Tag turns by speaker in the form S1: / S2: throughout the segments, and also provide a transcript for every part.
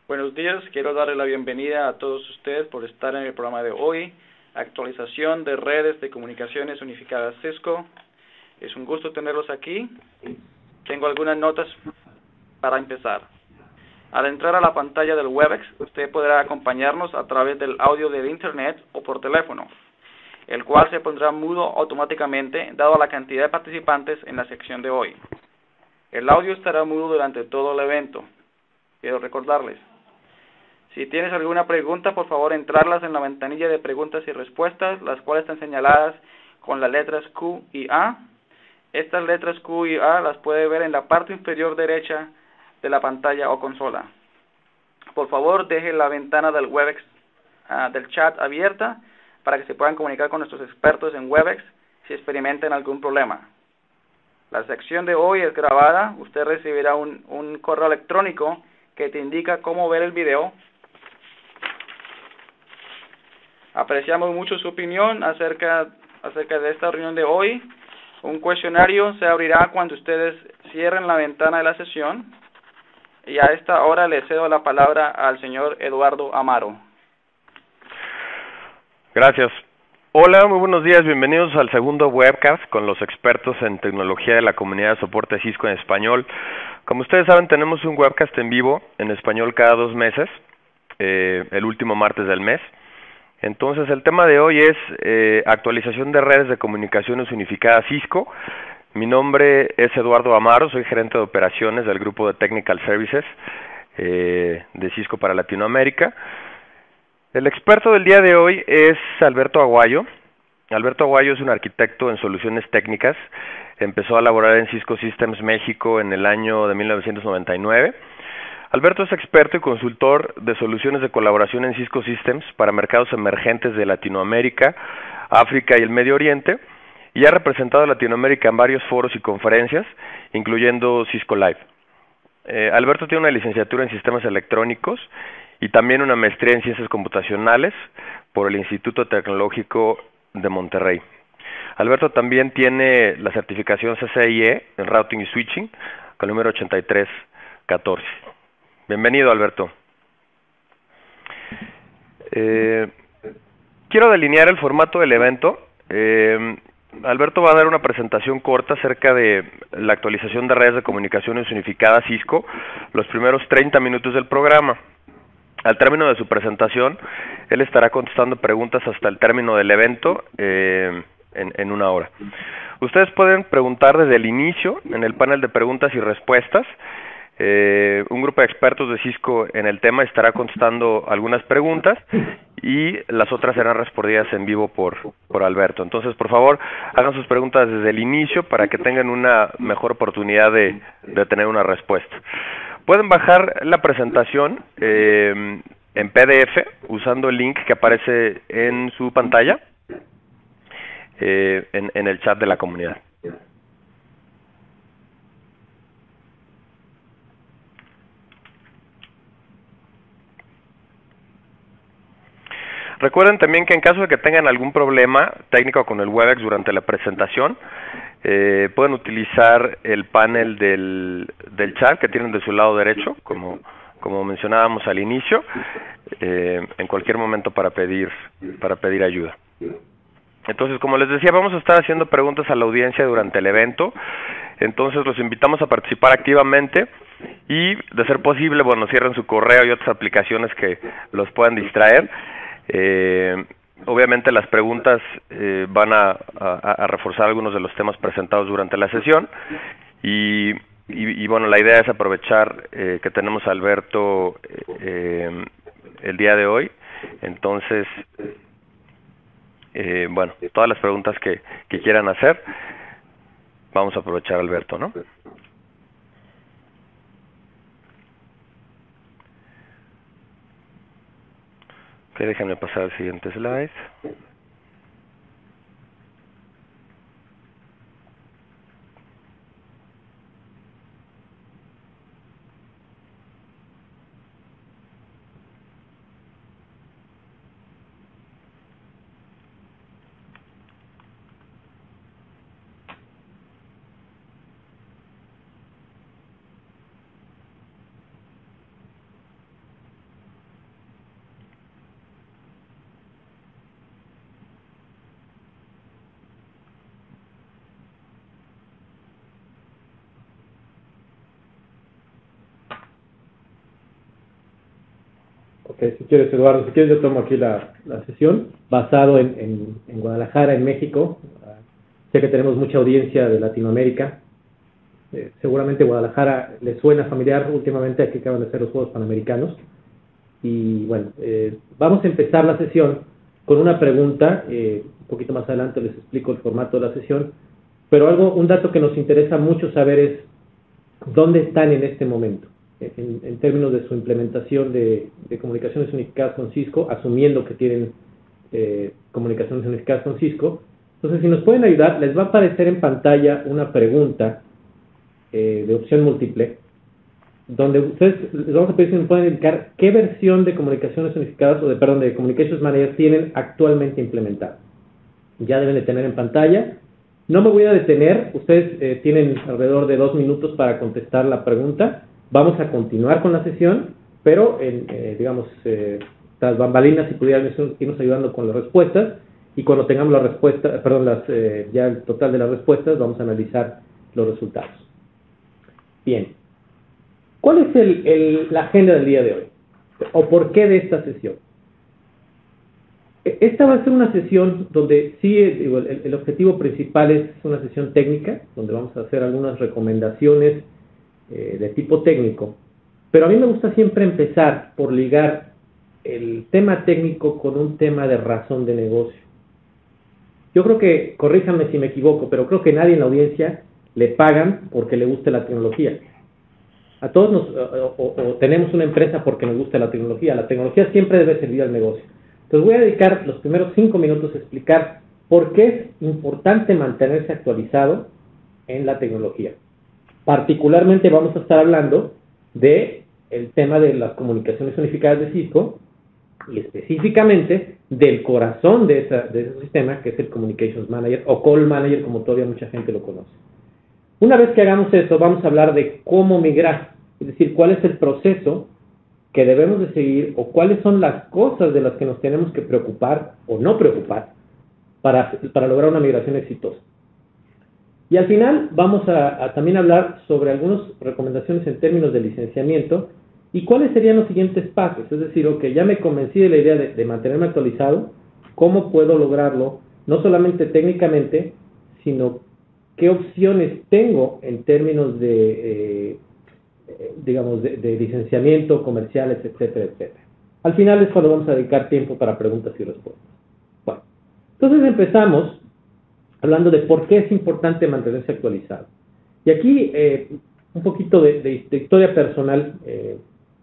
S1: Buenos días, quiero darle la bienvenida a todos ustedes por estar en el programa de hoy, actualización de redes de comunicaciones unificadas Cisco. Es un gusto tenerlos aquí. Tengo algunas notas para empezar. Al entrar a la pantalla del Webex, usted podrá acompañarnos a través del audio del Internet o por teléfono, el cual se pondrá mudo automáticamente dado la cantidad de participantes en la sección de hoy. El audio estará mudo durante todo el evento. Quiero recordarles. Si tienes alguna pregunta, por favor entrarlas en la ventanilla de preguntas y respuestas, las cuales están señaladas con las letras Q y A. Estas letras Q y A las puede ver en la parte inferior derecha de la pantalla o consola. Por favor, deje la ventana del Webex, del chat abierta para que se puedan comunicar con nuestros expertos en Webex si experimentan algún problema. La sección de hoy es grabada. Usted recibirá un correo electrónico que te indica cómo ver el video. Apreciamos mucho su opinión acerca de esta reunión de hoy. Un cuestionario se abrirá cuando ustedes cierren la ventana de la sesión. Y a esta hora le cedo la palabra al señor Eduardo Amaro.
S2: Gracias. Hola, muy buenos días. Bienvenidos al segundo webcast con los expertos en tecnología de la comunidad de soporte Cisco en español. Como ustedes saben, tenemos un webcast en vivo en español cada 2 meses, el último martes del mes. Entonces, el tema de hoy es actualización de redes de comunicaciones unificadas Cisco. Mi nombre es Eduardo Amaro, soy gerente de operaciones del grupo de Technical Services de Cisco para Latinoamérica. El experto del día de hoy es Alberto Aguayo. Alberto Aguayo es un arquitecto en soluciones técnicas. Empezó a laborar en Cisco Systems México en el año de 1999. Alberto es experto y consultor de soluciones de colaboración en Cisco Systems para mercados emergentes de Latinoamérica, África y el Medio Oriente, y ha representado a Latinoamérica en varios foros y conferencias, incluyendo Cisco Live. Alberto tiene una licenciatura en sistemas electrónicos y también una maestría en ciencias computacionales por el Instituto Tecnológico de Monterrey. Alberto también tiene la certificación CCIE en Routing y Switching con el número 8314. Bienvenido, Alberto. Quiero delinear el formato del evento. Alberto va a dar una presentación corta acerca de la actualización de redes de comunicaciones unificadas Cisco, los primeros 30 minutos del programa. Al término de su presentación, él estará contestando preguntas hasta el término del evento en 1 hora. Ustedes pueden preguntar desde el inicio en el panel de preguntas y respuestas. Un grupo de expertos de Cisco en el tema estará contestando algunas preguntas y las otras serán respondidas en vivo por Alberto. Entonces, por favor, hagan sus preguntas desde el inicio para que tengan una mejor oportunidad de tener una respuesta. Pueden bajar la presentación en PDF usando el link que aparece en su pantalla en el chat de la comunidad. Recuerden también que en caso de que tengan algún problema técnico con el Webex durante la presentación, pueden utilizar el panel del chat que tienen de su lado derecho, como mencionábamos al inicio, en cualquier momento para pedir ayuda. Entonces, como les decía, vamos a estar haciendo preguntas a la audiencia durante el evento. Entonces, los invitamos a participar activamente y, de ser posible, cierren su correo y otras aplicaciones que los puedan distraer. Obviamente las preguntas van a reforzar algunos de los temas presentados durante la sesión y la idea es aprovechar que tenemos a Alberto el día de hoy. Entonces, todas las preguntas que quieran hacer, vamos a aprovechar a Alberto, ¿no? Ok, déjenme pasar al siguiente slide.
S3: Ok, si quieres, Eduardo, si quieres yo tomo aquí la sesión, basado en Guadalajara, en México. Sé que tenemos mucha audiencia de Latinoamérica. Seguramente Guadalajara les suena familiar últimamente, aquí acaban de ser los Juegos Panamericanos. Y bueno, vamos a empezar la sesión con una pregunta, un poquito más adelante les explico el formato de la sesión, pero un dato que nos interesa mucho saber es dónde están en este momento, en términos de su implementación de comunicaciones unificadas con Cisco, asumiendo que tienen comunicaciones unificadas con Cisco. Entonces, si nos pueden ayudar, les va a aparecer en pantalla una pregunta de opción múltiple, donde ustedes les vamos a pedir si nos pueden indicar qué versión de comunicaciones unificadas, de Communications Manager tienen actualmente implementada. Ya deben de tener en pantalla. No me voy a detener, ustedes tienen alrededor de 2 minutos para contestar la pregunta. Vamos a continuar con la sesión, pero tras bambalinas, si pudieran irnos ayudando con las respuestas, y cuando tengamos la respuesta, ya el total de las respuestas, vamos a analizar los resultados. Bien. ¿Cuál es la agenda del día de hoy? ¿O por qué de esta sesión? Esta va a ser una sesión donde sí, el objetivo principal es una sesión técnica, donde vamos a hacer algunas recomendaciones de tipo técnico, pero a mí me gusta siempre empezar por ligar el tema técnico con un tema de razón de negocio. Yo creo que, corríjanme si me equivoco, pero creo que nadie en la audiencia le pagan porque le guste la tecnología. A todos tenemos una empresa porque nos gusta la tecnología siempre debe servir al negocio. Entonces voy a dedicar los primeros 5 minutos a explicar por qué es importante mantenerse actualizado en la tecnología. Particularmente vamos a estar hablando del tema de las comunicaciones unificadas de Cisco y específicamente del corazón de ese sistema, que es el Communications Manager o Call Manager, como todavía mucha gente lo conoce. Una vez que hagamos eso, vamos a hablar de cómo migrar, es decir, cuál es el proceso que debemos de seguir o cuáles son las cosas de las que nos tenemos que preocupar o no preocupar para lograr una migración exitosa. Y al final vamos a también hablar sobre algunas recomendaciones en términos de licenciamiento y cuáles serían los siguientes pasos. Es decir, ya me convencí de la idea de mantenerme actualizado, cómo puedo lograrlo, no solamente técnicamente, sino qué opciones tengo en términos de licenciamiento, comerciales, etcétera, etcétera. Al final es cuando vamos a dedicar tiempo para preguntas y respuestas. Bueno, entonces empezamos hablando de por qué es importante mantenerse actualizado. Y aquí un poquito de historia personal.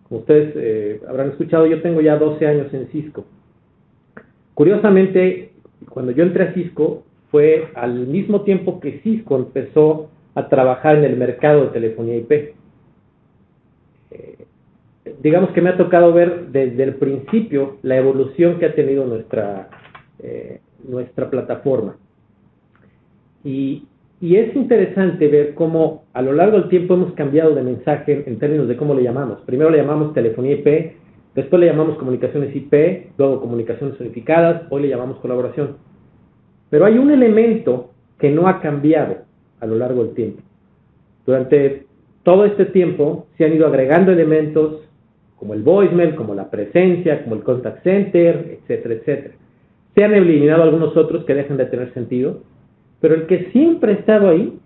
S3: Como ustedes habrán escuchado, yo tengo ya 12 años en Cisco. Curiosamente, cuando yo entré a Cisco, fue al mismo tiempo que Cisco empezó a trabajar en el mercado de telefonía IP. Digamos que me ha tocado ver desde el principio la evolución que ha tenido nuestra plataforma. Y es interesante ver cómo a lo largo del tiempo hemos cambiado de mensaje en términos de cómo le llamamos. Primero le llamamos telefonía IP, después le llamamos comunicaciones IP, luego comunicaciones unificadas, hoy le llamamos colaboración. Pero hay un elemento que no ha cambiado a lo largo del tiempo. Durante todo este tiempo se han ido agregando elementos como el voicemail, como la presencia, como el contact center, etcétera, etcétera. Se han eliminado algunos otros que dejan de tener sentido, pero el que siempre ha estado ahí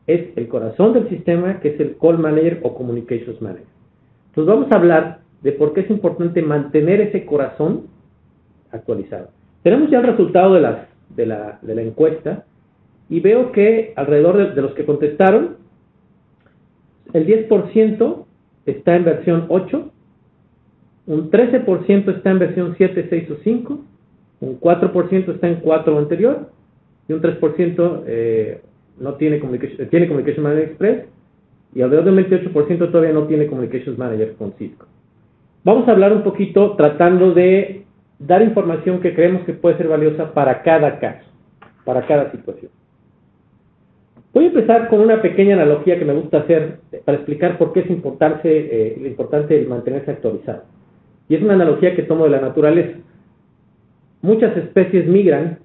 S3: es el corazón del sistema, que es el Call Manager o Communications Manager. Entonces vamos a hablar de por qué es importante mantener ese corazón actualizado. Tenemos ya el resultado de la encuesta y veo que alrededor de los que contestaron, el 10% está en versión 8, un 13% está en versión 7, 6 o 5, un 4% está en 4 o anterior, y un 3% no tiene Communication Manager Express, y alrededor del 28% todavía no tiene Communications Manager con Cisco. Vamos a hablar un poquito tratando de dar información que creemos que puede ser valiosa para cada caso, para cada situación. Voy a empezar con una pequeña analogía que me gusta hacer para explicar por qué es importante el mantenerse actualizado. Y es una analogía que tomo de la naturaleza. Muchas especies migran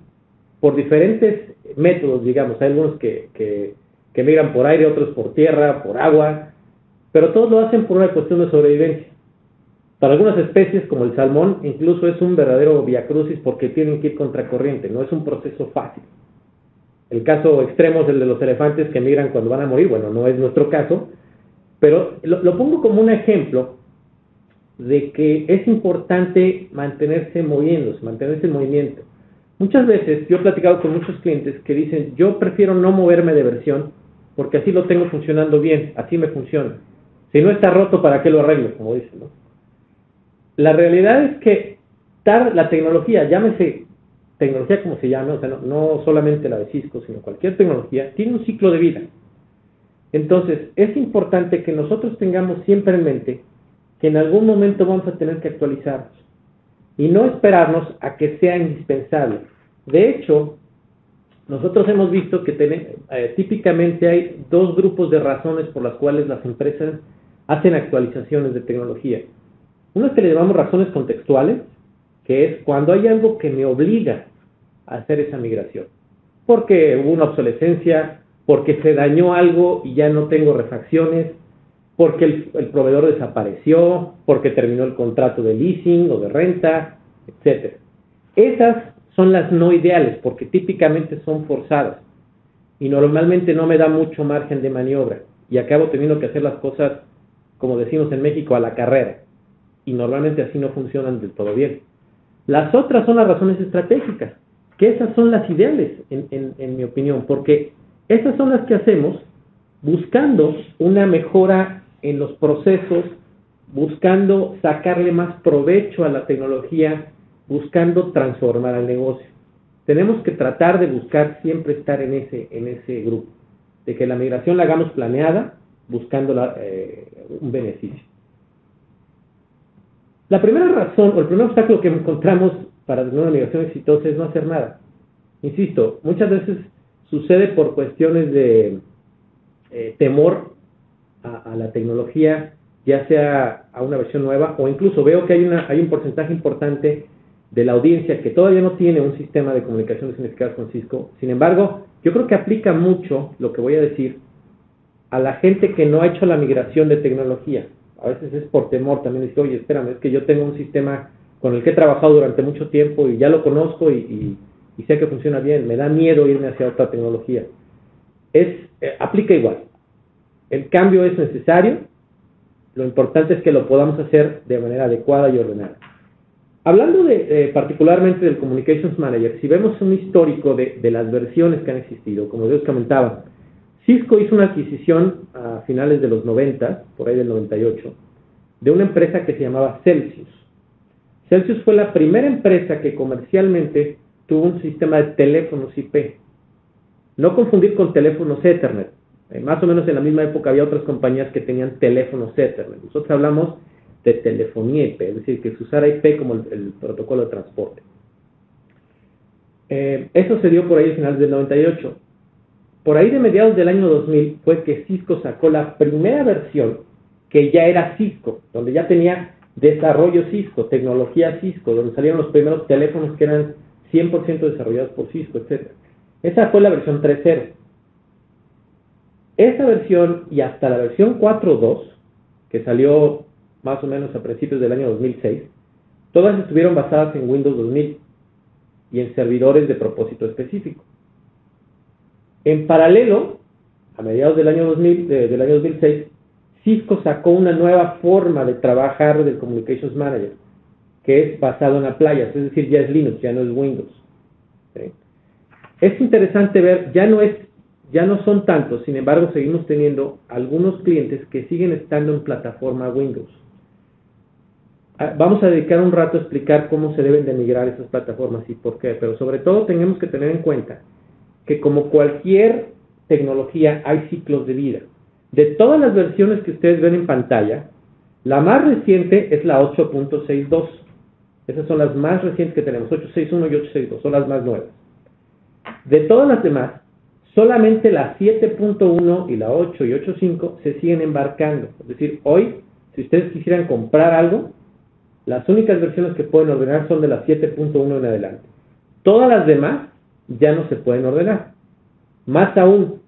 S3: por diferentes métodos, digamos. Hay algunos que migran por aire, otros por tierra, por agua, pero todos lo hacen por una cuestión de sobrevivencia. Para algunas especies, como el salmón, incluso es un verdadero viacrucis porque tienen que ir contracorriente, no es un proceso fácil. El caso extremo es el de los elefantes que migran cuando van a morir. Bueno, no es nuestro caso, pero lo pongo como un ejemplo de que es importante mantenerse moviéndose, mantenerse en movimiento. Muchas veces yo he platicado con muchos clientes que dicen, yo prefiero no moverme de versión porque así lo tengo funcionando bien, así me funciona. Si no está roto, ¿para qué lo arreglo? Como dicen, ¿no? La realidad es que la tecnología, llámese tecnología como se llame, o sea, no solamente la de Cisco, sino cualquier tecnología, tiene un ciclo de vida. Entonces, es importante que nosotros tengamos siempre en mente que en algún momento vamos a tener que actualizarnos y no esperarnos a que sea indispensable. De hecho, nosotros hemos visto que típicamente hay dos grupos de razones por las cuales las empresas hacen actualizaciones de tecnología. Una es que le llamamos razones contextuales, que es cuando hay algo que me obliga a hacer esa migración. Porque hubo una obsolescencia, porque se dañó algo y ya no tengo refacciones, porque el proveedor desapareció, porque terminó el contrato de leasing o de renta, etc. Esas son las no ideales, porque típicamente son forzadas y normalmente no me da mucho margen de maniobra y acabo teniendo que hacer las cosas, como decimos en México, a la carrera, y normalmente así no funcionan del todo bien. Las otras son las razones estratégicas, que esas son las ideales, en mi opinión, porque esas son las que hacemos buscando una mejora en los procesos, buscando sacarle más provecho a la tecnología, buscando transformar el negocio. Tenemos que tratar de buscar siempre estar en ese grupo, de que la migración la hagamos planeada, buscando un beneficio. La primera razón, o el primer obstáculo que encontramos para tener una migración exitosa es no hacer nada. Insisto, muchas veces sucede por cuestiones de temor a la tecnología, ya sea a una versión nueva, o incluso veo que hay un porcentaje importante de la audiencia que todavía no tiene un sistema de comunicaciones unificadas con Cisco. Sin embargo, yo creo que aplica mucho lo que voy a decir a la gente que no ha hecho la migración de tecnología. A veces es por temor también, dice, oye, espérame, es que yo tengo un sistema con el que he trabajado durante mucho tiempo y ya lo conozco y sé que funciona bien, me da miedo irme hacia otra tecnología. Aplica igual. El cambio es necesario, lo importante es que lo podamos hacer de manera adecuada y ordenada. Hablando particularmente del Communications Manager, si vemos un histórico de las versiones que han existido, como yo les comentaba, Cisco hizo una adquisición a finales de los 90, por ahí del 98, de una empresa que se llamaba Celsius. Celsius fue la primera empresa que comercialmente tuvo un sistema de teléfonos IP. No confundir con teléfonos Ethernet. Más o menos en la misma época había otras compañías que tenían teléfonos Ethernet. Nosotros hablamos de telefonía IP, es decir, que se usara IP como el protocolo de transporte. Eso se dio por ahí a finales del 98. Por ahí de mediados del año 2000 fue que Cisco sacó la primera versión que ya era Cisco, donde ya tenía desarrollo Cisco, tecnología Cisco, donde salieron los primeros teléfonos que eran 100% desarrollados por Cisco, etc. Esa fue la versión 3.0. Esa versión y hasta la versión 4.2, que salió más o menos a principios del año 2006, todas estuvieron basadas en Windows 2000 y en servidores de propósito específico. En paralelo, a mediados del año 2006, Cisco sacó una nueva forma de trabajar del Communications Manager, que es basado en appliances, es decir, ya es Linux, ya no es Windows. ¿Sí? Es interesante ver, ya no son tantos, sin embargo, seguimos teniendo algunos clientes que siguen estando en plataforma Windows. Vamos a dedicar un rato a explicar cómo se deben de migrar esas plataformas y por qué, pero sobre todo tenemos que tener en cuenta que como cualquier tecnología hay ciclos de vida. De todas las versiones que ustedes ven en pantalla, la más reciente es la 8.62. Esas son las más recientes que tenemos, 8.61 y 8.62, son las más nuevas. De todas las demás, solamente la 7.1 y la 8 y 8.5 se siguen embarcando. Es decir, hoy, si ustedes quisieran comprar algo, las únicas versiones que pueden ordenar son de la 7.1 en adelante. Todas las demás ya no se pueden ordenar. Más aún,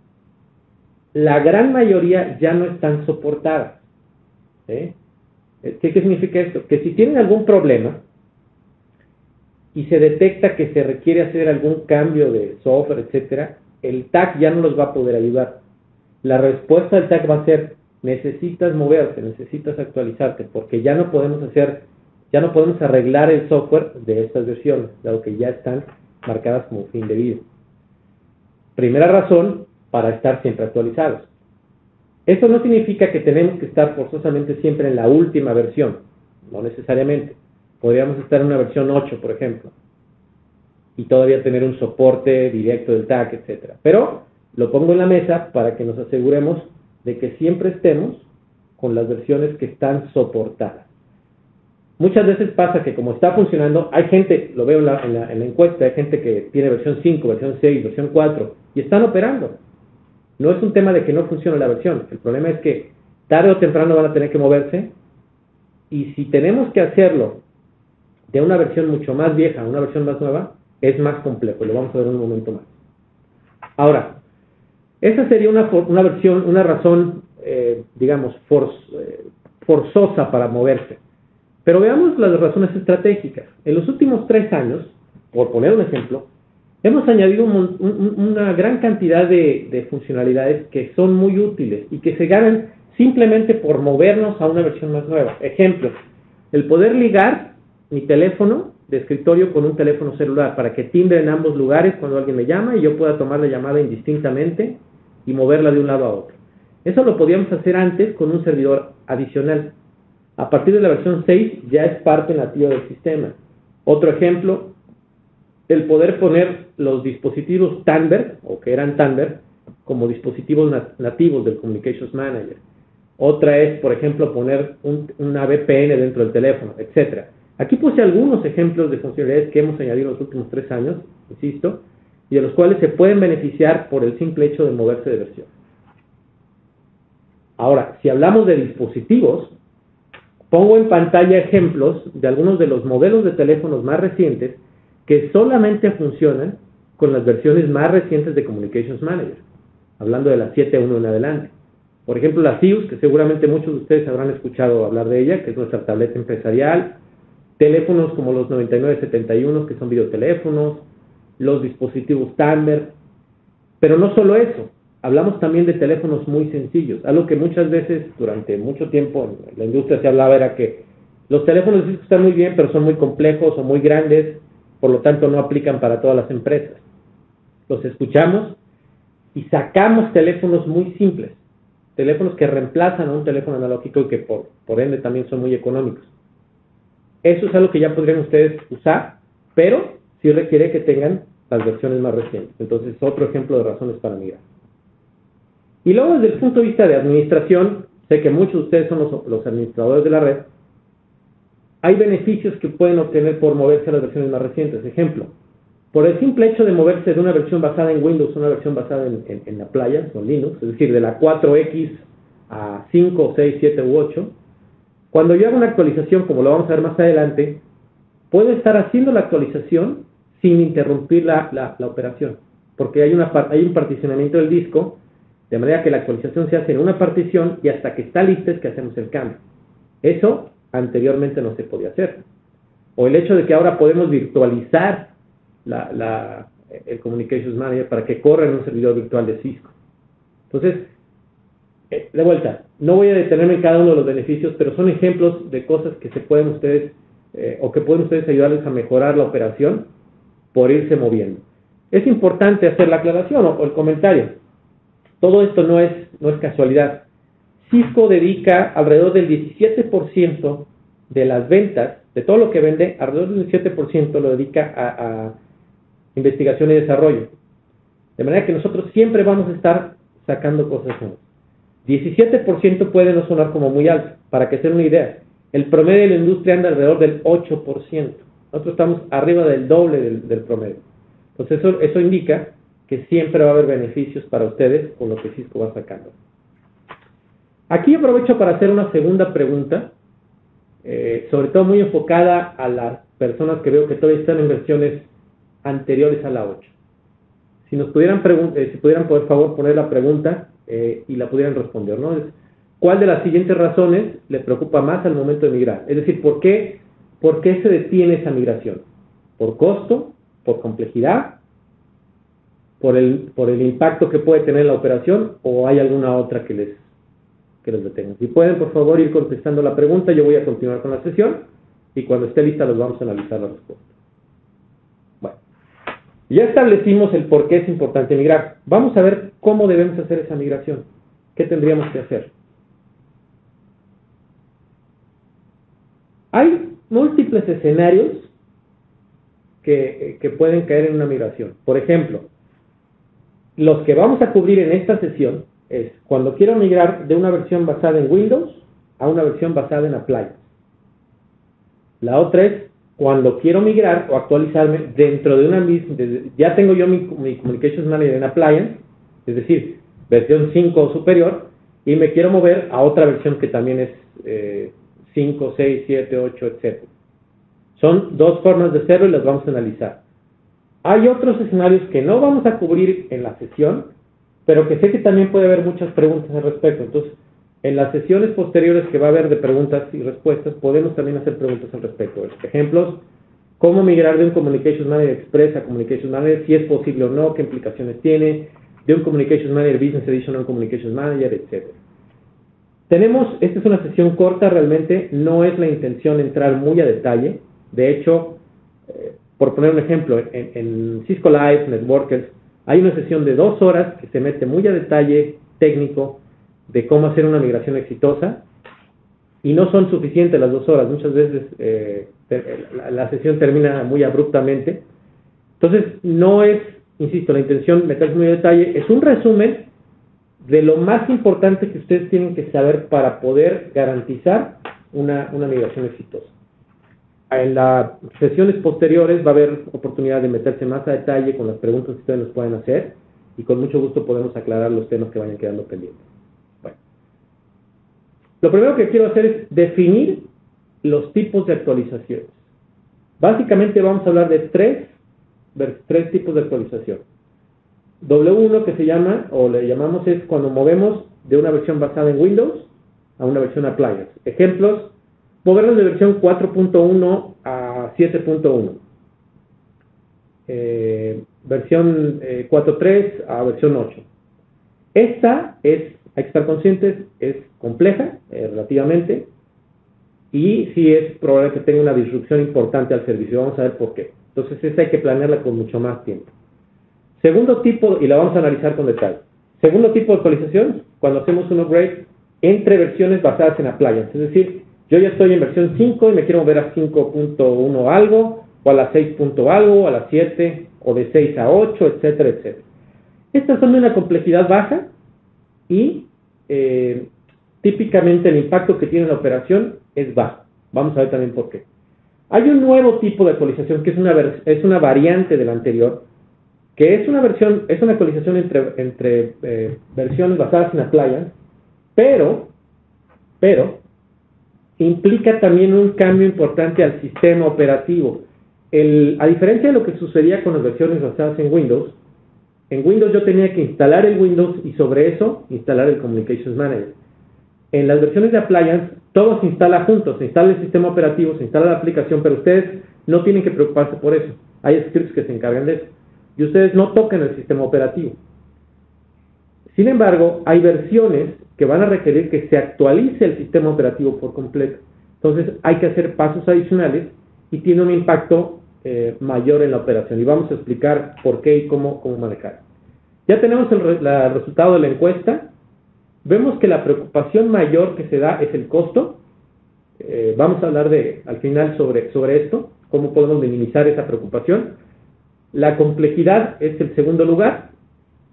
S3: la gran mayoría ya no están soportadas. ¿Sí? ¿Qué significa esto? Que si tienen algún problema y se detecta que se requiere hacer algún cambio de software, etcétera, el TAC ya no los va a poder ayudar. La respuesta del TAC va a ser: necesitas moverte, necesitas actualizarte, porque ya no podemos arreglar el software de estas versiones, dado que ya están marcadas como fin de vida. Primera razón para estar siempre actualizados. Esto no significa que tenemos que estar forzosamente siempre en la última versión, no necesariamente. Podríamos estar en una versión 8, por ejemplo, y todavía tener un soporte directo del TAC, etcétera. Pero lo pongo en la mesa para que nos aseguremos de que siempre estemos con las versiones que están soportadas. Muchas veces pasa que como está funcionando, hay gente, lo veo en la encuesta, hay gente que tiene versión 5, versión 6, versión 4, y están operando. No es un tema de que no funcione la versión, el problema es que tarde o temprano van a tener que moverse, y si tenemos que hacerlo de una versión mucho más vieja a una versión más nueva, es más complejo, lo vamos a ver en un momento más. Ahora, esa sería una razón, digamos, forzosa para moverse. Pero veamos las razones estratégicas. En los últimos 3 años, por poner un ejemplo, hemos añadido una gran cantidad de funcionalidades que son muy útiles y que se ganan simplemente por movernos a una versión más nueva. Ejemplo, el poder ligar mi teléfono de escritorio con un teléfono celular para que timbre en ambos lugares cuando alguien me llama y yo pueda tomar la llamada indistintamente y moverla de un lado a otro. Eso lo podíamos hacer antes con un servidor adicional. A partir de la versión 6 ya es parte nativa del sistema. Otro ejemplo, el poder poner los dispositivos Tandberg, o que eran Tandberg, como dispositivos nativos del Communications Manager. Otra es, por ejemplo, poner una VPN dentro del teléfono, etc. Aquí puse algunos ejemplos de funcionalidades que hemos añadido en los últimos 3 años, insisto, y de los cuales se pueden beneficiar por el simple hecho de moverse de versión. Ahora, si hablamos de dispositivos, pongo en pantalla ejemplos de algunos de los modelos de teléfonos más recientes que solamente funcionan con las versiones más recientes de Communications Manager, hablando de la 7.1 en adelante. Por ejemplo, la Sius, que seguramente muchos de ustedes habrán escuchado hablar de ella, que es nuestra tableta empresarial, teléfonos como los 9971, que son videoteléfonos, los dispositivos Tandberg, pero no solo eso. Hablamos también de teléfonos muy sencillos. Algo que muchas veces, durante mucho tiempo, en la industria se hablaba era que los teléfonos de Cisco están muy bien, pero son muy complejos o muy grandes, por lo tanto no aplican para todas las empresas. Los escuchamos y sacamos teléfonos muy simples, teléfonos que reemplazan a un teléfono analógico y que por ende también son muy económicos. Eso es algo que ya podrían ustedes usar, pero sí requiere que tengan las versiones más recientes. Entonces, otro ejemplo de razones para migrar. Y luego, desde el punto de vista de administración, sé que muchos de ustedes son los administradores de la red, hay beneficios que pueden obtener por moverse a las versiones más recientes. Ejemplo, por el simple hecho de moverse de una versión basada en Windows a una versión basada en la playa, con Linux, es decir, de la 4X a 5, 6, 7 u 8, cuando yo hago una actualización, como lo vamos a ver más adelante, puedo estar haciendo la actualización sin interrumpir la operación, porque hay un particionamiento del disco, de manera que la actualización se hace en una partición y hasta que está lista es que hacemos el cambio. Eso anteriormente no se podía hacer. O el hecho de que ahora podemos virtualizar el Communications Manager para que corra en un servidor virtual de Cisco. Entonces, de vuelta, no voy a detenerme en cada uno de los beneficios, pero son ejemplos de cosas que se pueden ustedes, o que pueden ustedes ayudarles a mejorar la operación por irse moviendo. Es importante hacer la aclaración o el comentario. Todo esto no es casualidad. Cisco dedica alrededor del 17% de las ventas, de todo lo que vende, alrededor del 17% lo dedica a investigación y desarrollo. De manera que nosotros siempre vamos a estar sacando cosas nuevas. 17% puede no sonar como muy alto. Para que se den una idea, el promedio de la industria anda alrededor del 8%. Nosotros estamos arriba del doble del promedio. Entonces eso indica que siempre va a haber beneficios para ustedes con lo que Cisco va sacando. Aquí aprovecho para hacer una segunda pregunta, sobre todo muy enfocada a las personas que veo que todavía están en versiones anteriores a la 8. Si pudieran por favor poner la pregunta y la pudieran responder, ¿no? ¿cuál de las siguientes razones le preocupa más al momento de migrar? Es decir, ¿por qué se detiene esa migración? ¿Por costo? ¿Por complejidad? ¿Por el impacto que puede tener la operación? ¿O hay alguna otra que les detenga? Si pueden, por favor, ir contestando la pregunta, yo voy a continuar con la sesión y cuando esté lista los vamos a analizar la respuesta. Bueno, ya establecimos el por qué es importante migrar. Vamos a ver cómo debemos hacer esa migración. ¿Qué tendríamos que hacer? Hay múltiples escenarios que pueden caer en una migración. Por ejemplo, los que vamos a cubrir en esta sesión es cuando quiero migrar de una versión basada en Windows a una versión basada en Appliance. La otra es cuando quiero migrar o actualizarme dentro de una misma, ya tengo yo mi Communications Manager en Appliance, es decir, versión 5 o superior, y me quiero mover a otra versión que también es 5, 6, 7, 8, etc. Son dos formas de hacerlo y las vamos a analizar. Hay otros escenarios que no vamos a cubrir en la sesión, pero que sé que también puede haber muchas preguntas al respecto. Entonces, en las sesiones posteriores que va a haber de preguntas y respuestas, podemos también hacer preguntas al respecto. Ejemplos, cómo migrar de un Communications Manager Express a Communications Manager, si es posible o no, qué implicaciones tiene, de un Communications Manager Business Edition a un Communications Manager, etc. Esta es una sesión corta, realmente no es la intención entrar muy a detalle. De hecho, por poner un ejemplo, en Cisco Live, Networkers, hay una sesión de 2 horas que se mete muy a detalle técnico de cómo hacer una migración exitosa, y no son suficientes las 2 horas. Muchas veces la sesión termina muy abruptamente. Entonces, no es, insisto, la intención meterse muy a detalle, es un resumen de lo más importante que ustedes tienen que saber para poder garantizar una migración exitosa. En las sesiones posteriores va a haber oportunidad de meterse más a detalle con las preguntas que ustedes nos pueden hacer y con mucho gusto podemos aclarar los temas que vayan quedando pendientes. Bueno, lo primero que quiero hacer es definir los tipos de actualizaciones. Básicamente vamos a hablar de tres tipos de actualización. W1 que se llama, o le llamamos, es cuando movemos de una versión basada en Windows a una versión Appliance. Ejemplos: movernos de versión 4.1 a 7.1. Versión 4.3 a versión 8. Esta es, hay que estar conscientes, es compleja relativamente, y sí es probable que tenga una disrupción importante al servicio. Vamos a ver por qué. Entonces esta hay que planearla con mucho más tiempo. Segundo tipo, y la vamos a analizar con detalle. Segundo tipo de actualización, cuando hacemos un upgrade entre versiones basadas en Appliance. Es decir, yo ya estoy en versión 5 y me quiero mover a 5.1 algo, o a la 6. algo, o a la 7, o de 6 a 8, etcétera, etcétera. Estas son de una complejidad baja y típicamente el impacto que tiene la operación es bajo. Vamos a ver también por qué. Hay un nuevo tipo de actualización que es una variante de la anterior, que es una actualización entre versiones basadas en Appliance, pero implica también un cambio importante al sistema operativo. A diferencia de lo que sucedía con las versiones basadas en Windows yo tenía que instalar el Windows y sobre eso instalar el Communications Manager. En las versiones de Appliance todo se instala juntos, se instala el sistema operativo, se instala la aplicación, pero ustedes no tienen que preocuparse por eso. Hay scripts que se encargan de eso. Y ustedes no tocan el sistema operativo. Sin embargo, hay versiones que van a requerir que se actualice el sistema operativo por completo. Entonces, hay que hacer pasos adicionales y tiene un impacto mayor en la operación. Y vamos a explicar por qué y cómo manejar. Ya tenemos el resultado de la encuesta. Vemos que la preocupación mayor que se da es el costo. Vamos a hablar al final sobre esto, cómo podemos minimizar esa preocupación. La complejidad es el segundo lugar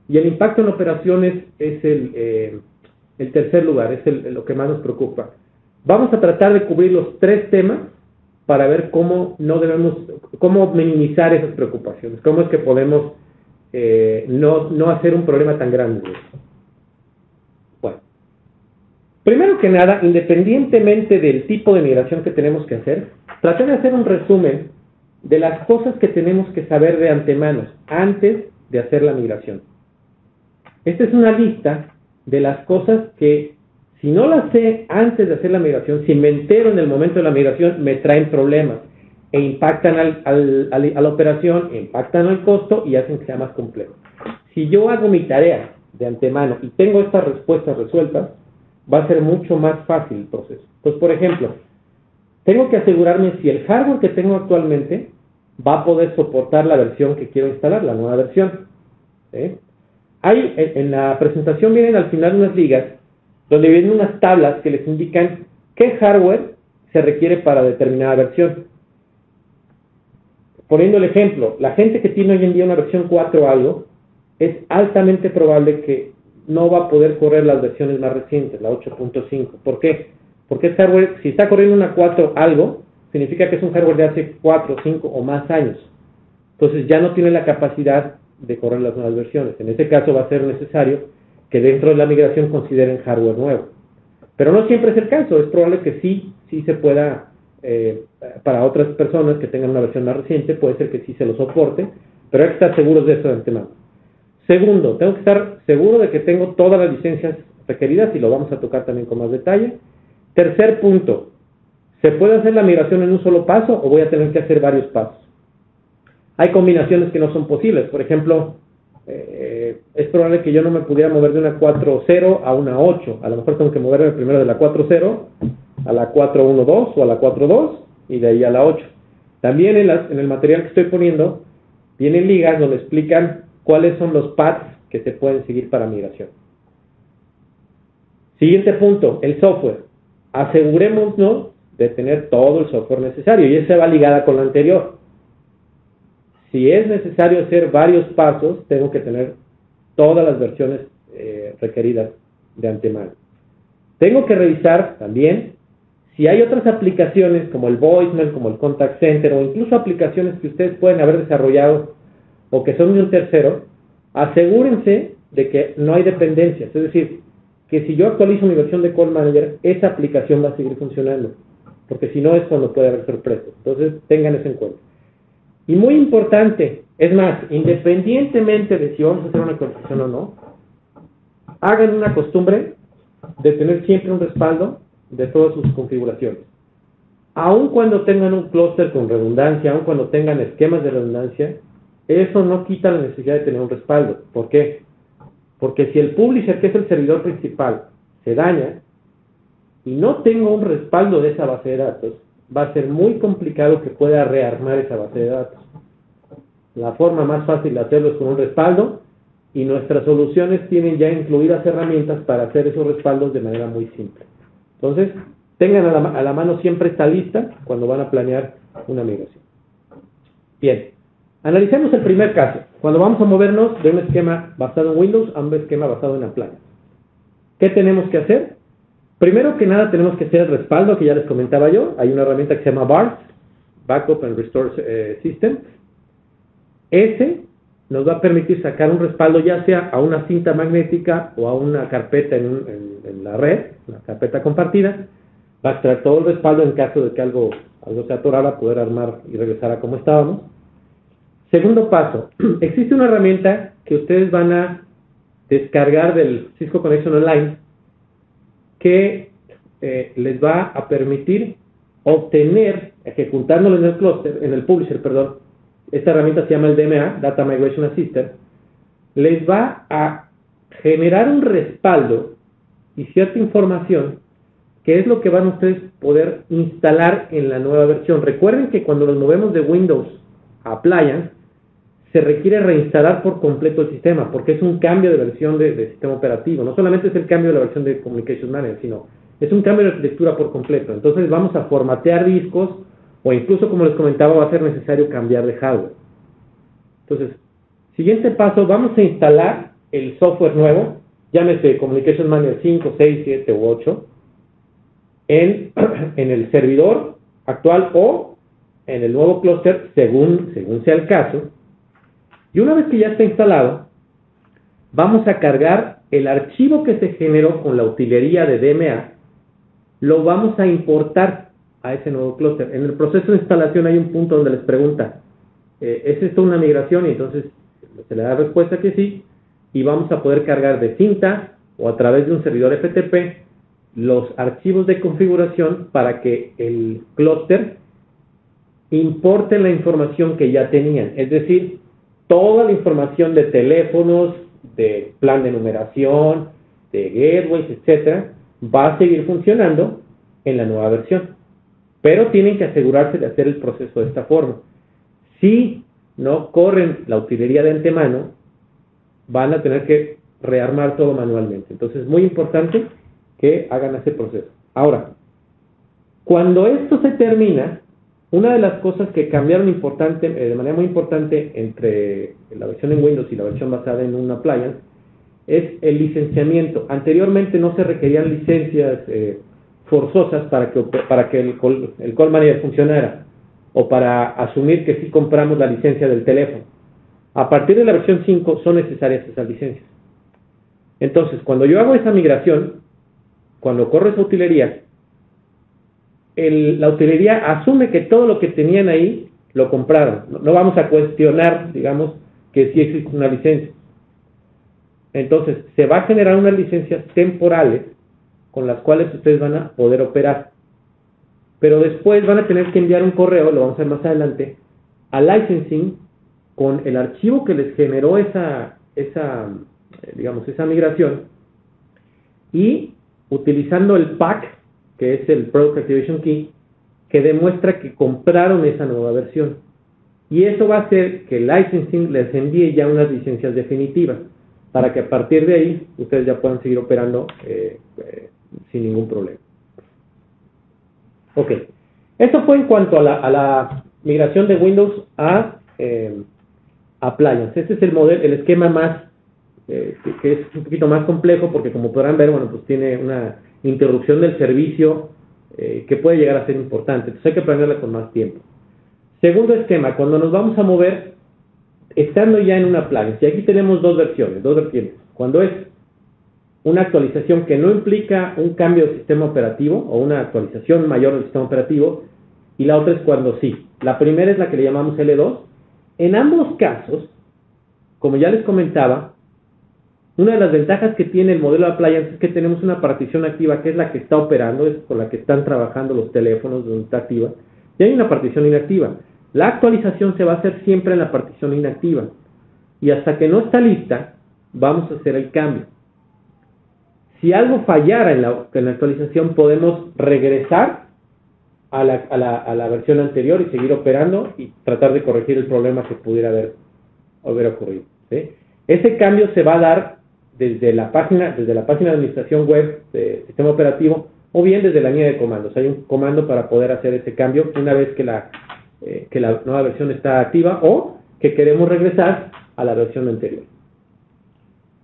S3: y el impacto en operaciones es el tercer lugar, es lo que más nos preocupa. Vamos a tratar de cubrir los 3 temas para ver cómo minimizar esas preocupaciones, cómo es que podemos no hacer un problema tan grande. Bueno, primero que nada, independientemente del tipo de migración que tenemos que hacer, traté de hacer un resumen de las cosas que tenemos que saber de antemano, antes de hacer la migración. Esta es una lista de las cosas que Si no las sé antes de hacer la migración, si me entero en el momento de la migración, me traen problemas e impactan a la operación, impactan al costo y hacen que sea más complejo. Si yo hago mi tarea de antemano y tengo estas respuestas resueltas, va a ser mucho más fácil el proceso. Entonces, por ejemplo, tengo que asegurarme si el hardware que tengo actualmente va a poder soportar la versión que quiero instalar, la nueva versión. ¿Sí? Hay, en la presentación vienen al final unas ligas donde vienen unas tablas que les indican qué hardware se requiere para determinada versión. Poniendo el ejemplo, la gente que tiene hoy en día una versión 4 algo, es altamente probable que no va a poder correr las versiones más recientes, la 8.5. ¿Por qué? Porque es hardware, si está corriendo una 4 algo, significa que es un hardware de hace 4, 5 o más años. Entonces ya no tiene la capacidad de correr las nuevas versiones. En ese caso va a ser necesario que dentro de la migración consideren hardware nuevo. Pero no siempre es el caso, es probable que sí se pueda, para otras personas que tengan una versión más reciente, puede ser que sí se lo soporte, pero hay que estar seguros de eso de antemano. Segundo, tengo que estar seguro de que tengo todas las licencias requeridas y lo vamos a tocar también con más detalle. Tercer punto, ¿se puede hacer la migración en un solo paso o voy a tener que hacer varios pasos? Hay combinaciones que no son posibles, por ejemplo, es probable que yo no me pudiera mover de una 4.0 a una 8, a lo mejor tengo que moverme primero de la 4.0 a la 4.1.2 o a la 4.2 y de ahí a la 8. También en el material que estoy poniendo vienen ligas donde explican cuáles son los paths que se pueden seguir para migración. Siguiente punto, el software. Asegurémonos de tener todo el software necesario y esa va ligada con lo anterior. Si es necesario hacer varios pasos, tengo que tener todas las versiones requeridas de antemano. Tengo que revisar también si hay otras aplicaciones como el voicemail, como el contact center o incluso aplicaciones que ustedes pueden haber desarrollado o que son de un tercero. Asegúrense de que no hay dependencias, es decir, que si yo actualizo mi versión de Call Manager, esa aplicación va a seguir funcionando, porque si no es cuando puede haber sorpresas. Entonces, tengan eso en cuenta. Y muy importante, es más, independientemente de si vamos a hacer una actualización o no, hagan una costumbre de tener siempre un respaldo de todas sus configuraciones. Aun cuando tengan un clúster con redundancia, aun cuando tengan esquemas de redundancia, eso no quita la necesidad de tener un respaldo. ¿Por qué? Porque si el publisher, que es el servidor principal, se daña y no tengo un respaldo de esa base de datos, va a ser muy complicado que pueda rearmar esa base de datos. La forma más fácil de hacerlo es con un respaldo y nuestras soluciones tienen ya incluidas herramientas para hacer esos respaldos de manera muy simple. Entonces, tengan a la mano siempre esta lista cuando van a planear una migración. Bien, analicemos el primer caso. Cuando vamos a movernos de un esquema basado en Windows a un esquema basado en Appliance. ¿Qué tenemos que hacer? Primero que nada tenemos que hacer el respaldo que ya les comentaba yo. Hay una herramienta que se llama BARS, Backup and Restore System. Ese nos va a permitir sacar un respaldo ya sea a una cinta magnética o a una carpeta en la red, una carpeta compartida. Va a extraer todo el respaldo en caso de que algo se atorara, poder armar y regresar a como estábamos. Segundo paso, existe una herramienta que ustedes van a descargar del Cisco Connection Online que les va a permitir obtener, ejecutándolo en el cluster, en el publisher, perdón. Esta herramienta se llama el DMA, Data Migration Assistant. Les va a generar un respaldo y cierta información que es lo que van a ustedes poder instalar en la nueva versión. Recuerden que cuando nos movemos de Windows a Appliance, se requiere reinstalar por completo el sistema, porque es un cambio de versión de sistema operativo. No solamente es el cambio de la versión de Communications Manager, sino es un cambio de arquitectura por completo. Entonces vamos a formatear discos, o incluso, como les comentaba, va a ser necesario cambiar de hardware. Entonces, siguiente paso, vamos a instalar el software nuevo, llámese Communications Manager 5, 6, 7 u 8, en el servidor actual o en el nuevo clúster, según sea el caso. Y una vez que ya está instalado, vamos a cargar el archivo que se generó con la utilería de DMA, lo vamos a importar a ese nuevo clúster. En el proceso de instalación hay un punto donde les pregunta, ¿es esto una migración? Y entonces se le da respuesta que sí, y vamos a poder cargar de cinta o a través de un servidor FTP los archivos de configuración para que el clúster importe la información que ya tenían. Es decir, toda la información de teléfonos, de plan de numeración, de gateways, etcétera, va a seguir funcionando en la nueva versión. Pero tienen que asegurarse de hacer el proceso de esta forma. Si no corren la utilería de antemano, van a tener que rearmar todo manualmente. Entonces es muy importante que hagan ese proceso. Ahora, cuando esto se termina, una de las cosas que cambiaron de manera muy importante entre la versión en Windows y la versión basada en un appliance es el licenciamiento. Anteriormente no se requerían licencias forzosas para que el Call Manager funcionara, o para asumir que sí compramos la licencia del teléfono. A partir de la versión 5 son necesarias esas licencias. Entonces, cuando yo hago esa migración, cuando corro esa utilería, la utilería asume que todo lo que tenían ahí lo compraron. No vamos a cuestionar, digamos, que sí existe una licencia. Entonces, se va a generar unas licencias temporales con las cuales ustedes van a poder operar. Pero después van a tener que enviar un correo, lo vamos a ver más adelante, a licensing con el archivo que les generó esa migración, y utilizando el PAK, que es el Product Activation Key, que demuestra que compraron esa nueva versión. Y eso va a hacer que el licensing les envíe ya unas licencias definitivas, para que a partir de ahí ustedes ya puedan seguir operando sin ningún problema. Ok, esto fue en cuanto a la migración de Windows a Appliance. Este es el esquema más, que es un poquito más complejo, porque como podrán ver, bueno, pues tiene una interrupción del servicio que puede llegar a ser importante. Entonces hay que planearla con más tiempo. Segundo esquema, cuando nos vamos a mover, estando ya en una Appliance, y aquí tenemos dos vertientes. Cuando es una actualización que no implica un cambio del sistema operativo o una actualización mayor del sistema operativo, y la otra es cuando sí. La primera es la que le llamamos L2. En ambos casos, como ya les comentaba, una de las ventajas que tiene el modelo de Appliance es que tenemos una partición activa, que es la que está operando, es con la que están trabajando los teléfonos, donde está activa, y hay una partición inactiva. La actualización se va a hacer siempre en la partición inactiva, y hasta que no está lista, vamos a hacer el cambio. Si algo fallara en la actualización, podemos regresar a la versión anterior y seguir operando y tratar de corregir el problema que pudiera haber ocurrido, ¿sí? Ese cambio se va a dar desde la página de administración web del sistema operativo, o bien desde la línea de comandos. Hay un comando para poder hacer ese cambio una vez que la nueva versión está activa, o que queremos regresar a la versión anterior.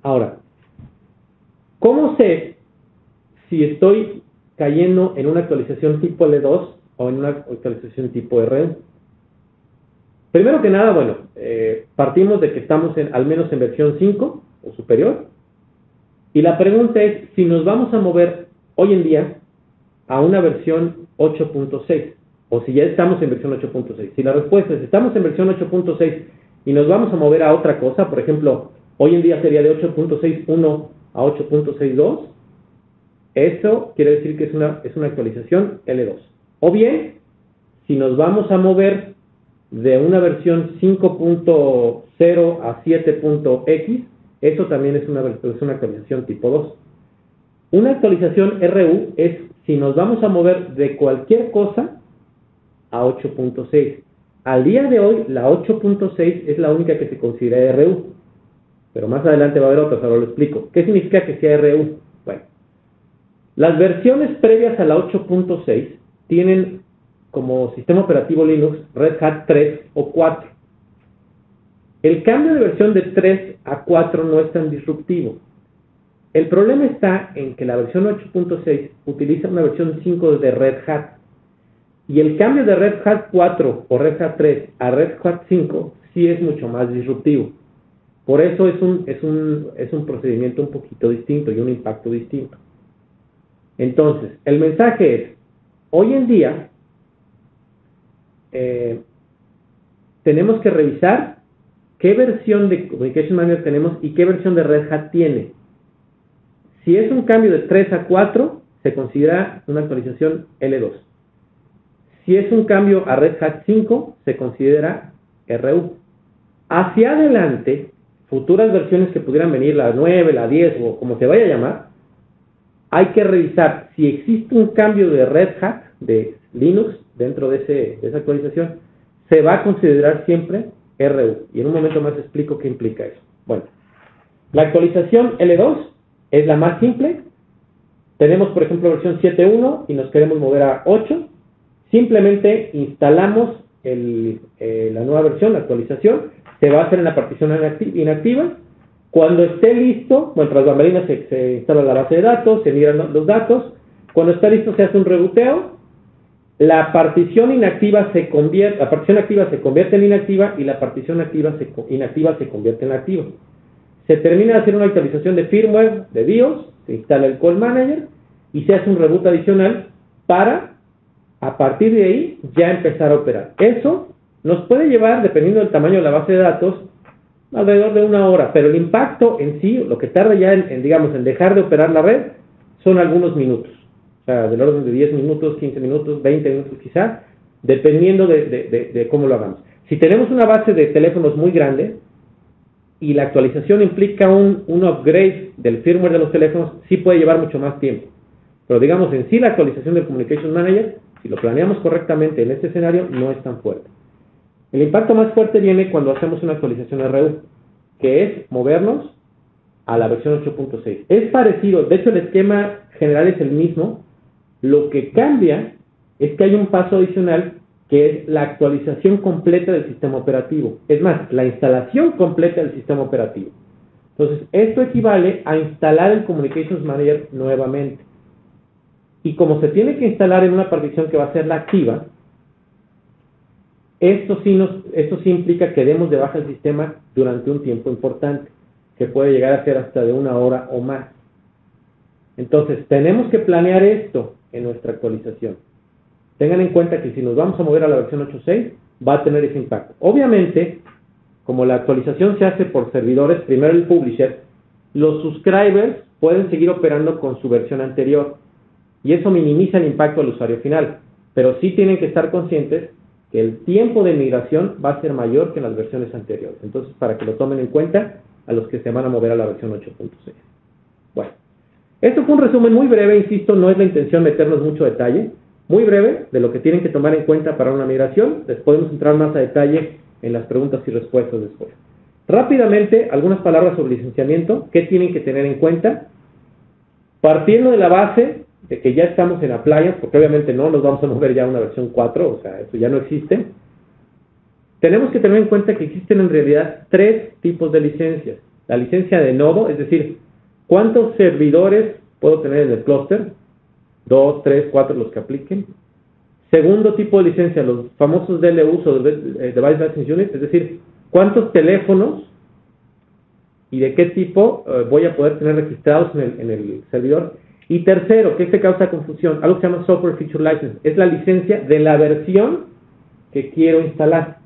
S3: Ahora, ¿cómo sé si estoy cayendo en una actualización tipo L2 o en una actualización tipo R1? Primero que nada, bueno, partimos de que estamos al menos en versión 5 o superior, y la pregunta es si nos vamos a mover hoy en día a una versión 8.6, o si ya estamos en versión 8.6. Si la respuesta es estamos en versión 8.6 y nos vamos a mover a otra cosa, por ejemplo, hoy en día sería de 8.6.1 a 8.62, eso quiere decir que es una actualización L2. O bien, si nos vamos a mover de una versión 5.0 a 7.x, eso también es una actualización tipo 2. Una actualización RU es si nos vamos a mover de cualquier cosa a 8.6. Al día de hoy, la 8.6 es la única que se considera RU. Pero más adelante va a haber otras, ahora lo explico. ¿Qué significa que sea RU? Bueno, las versiones previas a la 8.6 tienen como sistema operativo Linux Red Hat 3 o 4. El cambio de versión de 3 a 4 no es tan disruptivo. El problema está en que la versión 8.6 utiliza una versión 5 de Red Hat. Y el cambio de Red Hat 4 o Red Hat 3 a Red Hat 5 sí es mucho más disruptivo. Por eso es un procedimiento un poquito distinto y un impacto distinto. Entonces, el mensaje es, hoy en día tenemos que revisar qué versión de Communication Manager tenemos y qué versión de Red Hat tiene. Si es un cambio de 3 a 4, se considera una actualización L2. Si es un cambio a Red Hat 5, se considera RU. Hacia adelante, futuras versiones que pudieran venir, la 9, la 10 o como se vaya a llamar, hay que revisar si existe un cambio de Red Hat, de Linux, dentro de esa actualización, se va a considerar siempre RU. Y en un momento más explico qué implica eso. Bueno, la actualización L2 es la más simple. Tenemos, por ejemplo, versión 7.1 y nos queremos mover a 8. Simplemente instalamos la nueva versión, la actualización. Se va a hacer en la partición inactiva. Cuando esté listo, bueno, tras bambalinas se instala la base de datos, se miran los datos. Cuando está listo se hace un reboteo. La partición activa se convierte en inactiva y la partición inactiva se convierte en activa. Se termina de hacer una actualización de firmware de BIOS, se instala el Call Manager y se hace un reboot adicional para, a partir de ahí, ya empezar a operar. Eso nos puede llevar, dependiendo del tamaño de la base de datos, alrededor de 1 hora, pero el impacto en sí, lo que tarda ya en dejar de operar la red, son algunos minutos. O sea, del orden de 10 minutos, 15 minutos, 20 minutos quizás, dependiendo de cómo lo hagamos. Si tenemos una base de teléfonos muy grande y la actualización implica un upgrade del firmware de los teléfonos, sí puede llevar mucho más tiempo. Pero digamos, en sí la actualización del Communications Manager, si lo planeamos correctamente en este escenario, no es tan fuerte. El impacto más fuerte viene cuando hacemos una actualización RU, que es movernos a la versión 8.6. Es parecido, de hecho el esquema general es el mismo. Lo que cambia es que hay un paso adicional que es la actualización completa del sistema operativo. Es más, la instalación completa del sistema operativo. Entonces, esto equivale a instalar el Communications Manager nuevamente. Y como se tiene que instalar en una partición que va a ser la activa, esto sí implica que demos de baja el sistema durante un tiempo importante, que puede llegar a ser hasta de 1 hora o más. Entonces, tenemos que planear esto en nuestra actualización. Tengan en cuenta que si nos vamos a mover a la versión 8.6, va a tener ese impacto. Obviamente, como la actualización se hace por servidores, primero el publisher, los subscribers pueden seguir operando con su versión anterior. Y eso minimiza el impacto al usuario final. Pero sí tienen que estar conscientes que el tiempo de migración va a ser mayor que en las versiones anteriores. Entonces, para que lo tomen en cuenta a los que se van a mover a la versión 8.6. Bueno, esto fue un resumen muy breve, insisto, no es la intención meternos mucho detalle, muy breve de lo que tienen que tomar en cuenta para una migración. Les podemos entrar más a detalle en las preguntas y respuestas después. Rápidamente, algunas palabras sobre licenciamiento, ¿qué tienen que tener en cuenta? Partiendo de la base de que ya estamos en Appliance, porque obviamente no nos vamos a mover ya a una versión 4, o sea, eso ya no existe. Tenemos que tener en cuenta que existen en realidad 3 tipos de licencias. La licencia de nodo, es decir, ¿cuántos servidores puedo tener en el clúster? 2, 3, 4 los que apliquen. Segundo tipo de licencia, los famosos DLUs o Device License Units, es decir, ¿cuántos teléfonos y de qué tipo voy a poder tener registrados en el servidor? Y tercero, que causa confusión, algo que se llama Software Feature License, es la licencia de la versión que quiero instalar.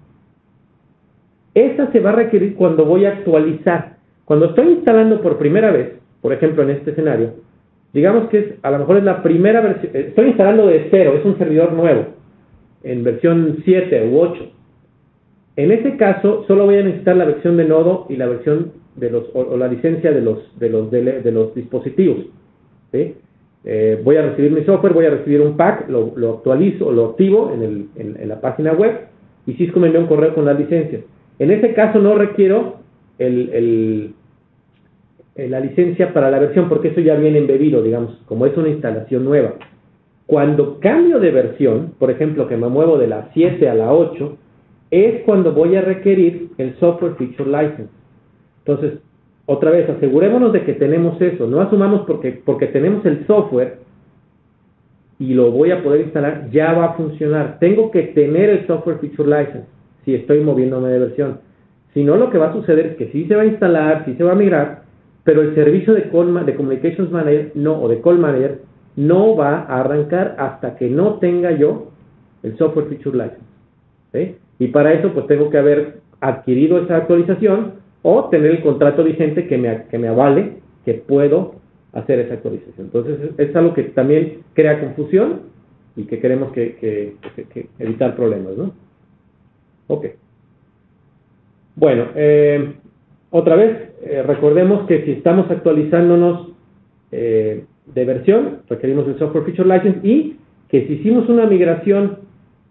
S3: Esa se va a requerir cuando voy a actualizar. Cuando estoy instalando por primera vez, por ejemplo en este escenario, digamos que a lo mejor es la primera versión, estoy instalando de cero, es un servidor nuevo, en versión 7 u 8. En ese caso, solo voy a necesitar la versión de nodo y la versión de o la licencia de los dispositivos. ¿Sí? Voy a recibir mi software, voy a recibir un pack, lo actualizo, lo activo en la página web y Cisco me envía un correo con las licencias. En ese caso no requiero la licencia para la versión porque eso ya viene embebido, digamos, como es una instalación nueva. Cuando cambio de versión, por ejemplo, que me muevo de la 7 a la 8, es cuando voy a requerir el Software Feature License. Entonces, otra vez, asegurémonos de que tenemos eso. No asumamos porque tenemos el software y lo voy a poder instalar, ya va a funcionar. Tengo que tener el Software Feature License si estoy moviéndome de versión. Si no, lo que va a suceder es que sí se va a instalar, sí se va a migrar, pero el servicio de Communications Manager o de Call Manager no va a arrancar hasta que no tenga yo el Software Feature License. ¿Sí? Y para eso pues tengo que haber adquirido esa actualización o tener el contrato vigente que me avale que puedo hacer esa actualización. Entonces, es algo que también crea confusión y que queremos que evitar problemas, ¿no? Ok. Bueno, otra vez, recordemos que si estamos actualizándonos de versión, requerimos el Software Feature License, y que si hicimos una migración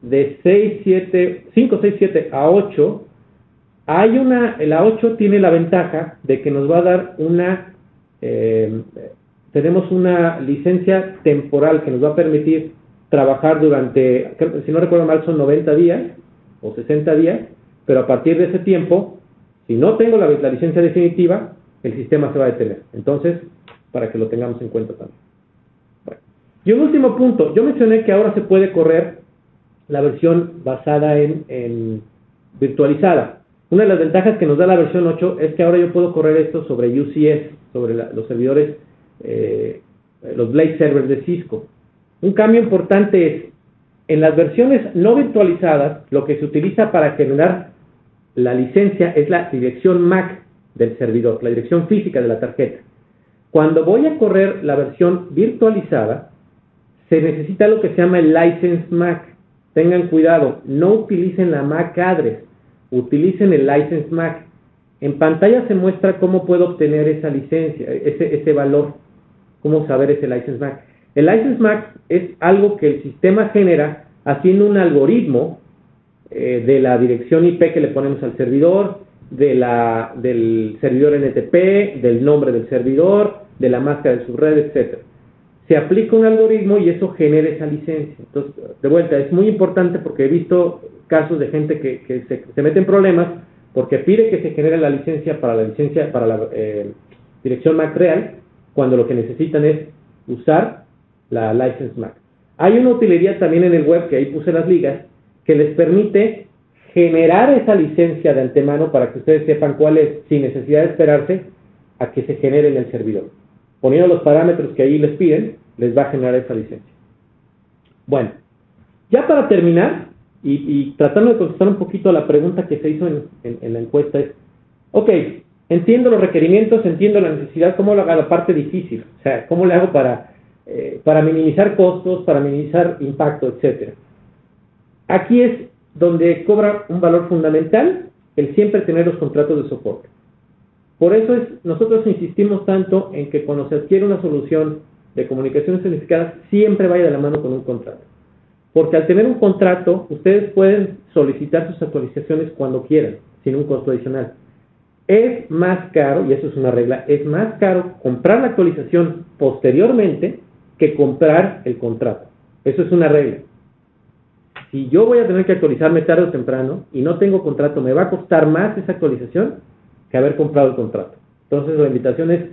S3: de 5.6.7 a 8, la 8 tiene la ventaja de que nos va a dar tenemos una licencia temporal que nos va a permitir trabajar durante, si no recuerdo mal, son 90 días o 60 días, pero a partir de ese tiempo, si no tengo la licencia definitiva, el sistema se va a detener. Entonces, para que lo tengamos en cuenta también. Bueno. Y un último punto, yo mencioné que ahora se puede correr la versión basada en virtualizada. Una de las ventajas que nos da la versión 8 es que ahora yo puedo correr esto sobre UCS, sobre los servidores, los Blade servers de Cisco. Un cambio importante es, en las versiones no virtualizadas, lo que se utiliza para generar la licencia es la dirección MAC del servidor, la dirección física de la tarjeta. Cuando voy a correr la versión virtualizada, se necesita lo que se llama el License MAC. Tengan cuidado, no utilicen la MAC address, utilicen el License MAC. En pantalla se muestra cómo puedo obtener esa licencia, ese valor, cómo saber ese License MAC. El License MAC es algo que el sistema genera haciendo un algoritmo de la dirección IP que le ponemos al servidor, del servidor NTP, del nombre del servidor, de la máscara de subred, etc. Se aplica un algoritmo y eso genera esa licencia. Entonces, de vuelta, es muy importante porque he visto casos de gente que se mete en problemas porque pide que se genere la licencia para la dirección MAC real, cuando lo que necesitan es usar la License MAC. Hay una utilería también en el web, que ahí puse las ligas, que les permite generar esa licencia de antemano para que ustedes sepan cuál es, sin necesidad de esperarse a que se genere en el servidor. Poniendo los parámetros que ahí les piden, les va a generar esa licencia. Bueno, ya para terminar, y tratando de contestar un poquito a la pregunta que se hizo en la encuesta, es, ok, entiendo los requerimientos, entiendo la necesidad, ¿cómo lo hago la parte difícil? O sea, ¿cómo le hago para minimizar costos, para minimizar impacto, etcétera? Aquí es donde cobra un valor fundamental el siempre tener los contratos de soporte. Por eso nosotros insistimos tanto en que cuando se adquiere una solución de comunicaciones unificadas, siempre vaya de la mano con un contrato. Porque al tener un contrato, ustedes pueden solicitar sus actualizaciones cuando quieran, sin un costo adicional. Es más caro, y eso es una regla, es más caro comprar la actualización posteriormente que comprar el contrato. Eso es una regla. Si yo voy a tener que actualizarme tarde o temprano y no tengo contrato, me va a costar más esa actualización que haber comprado el contrato. Entonces la invitación es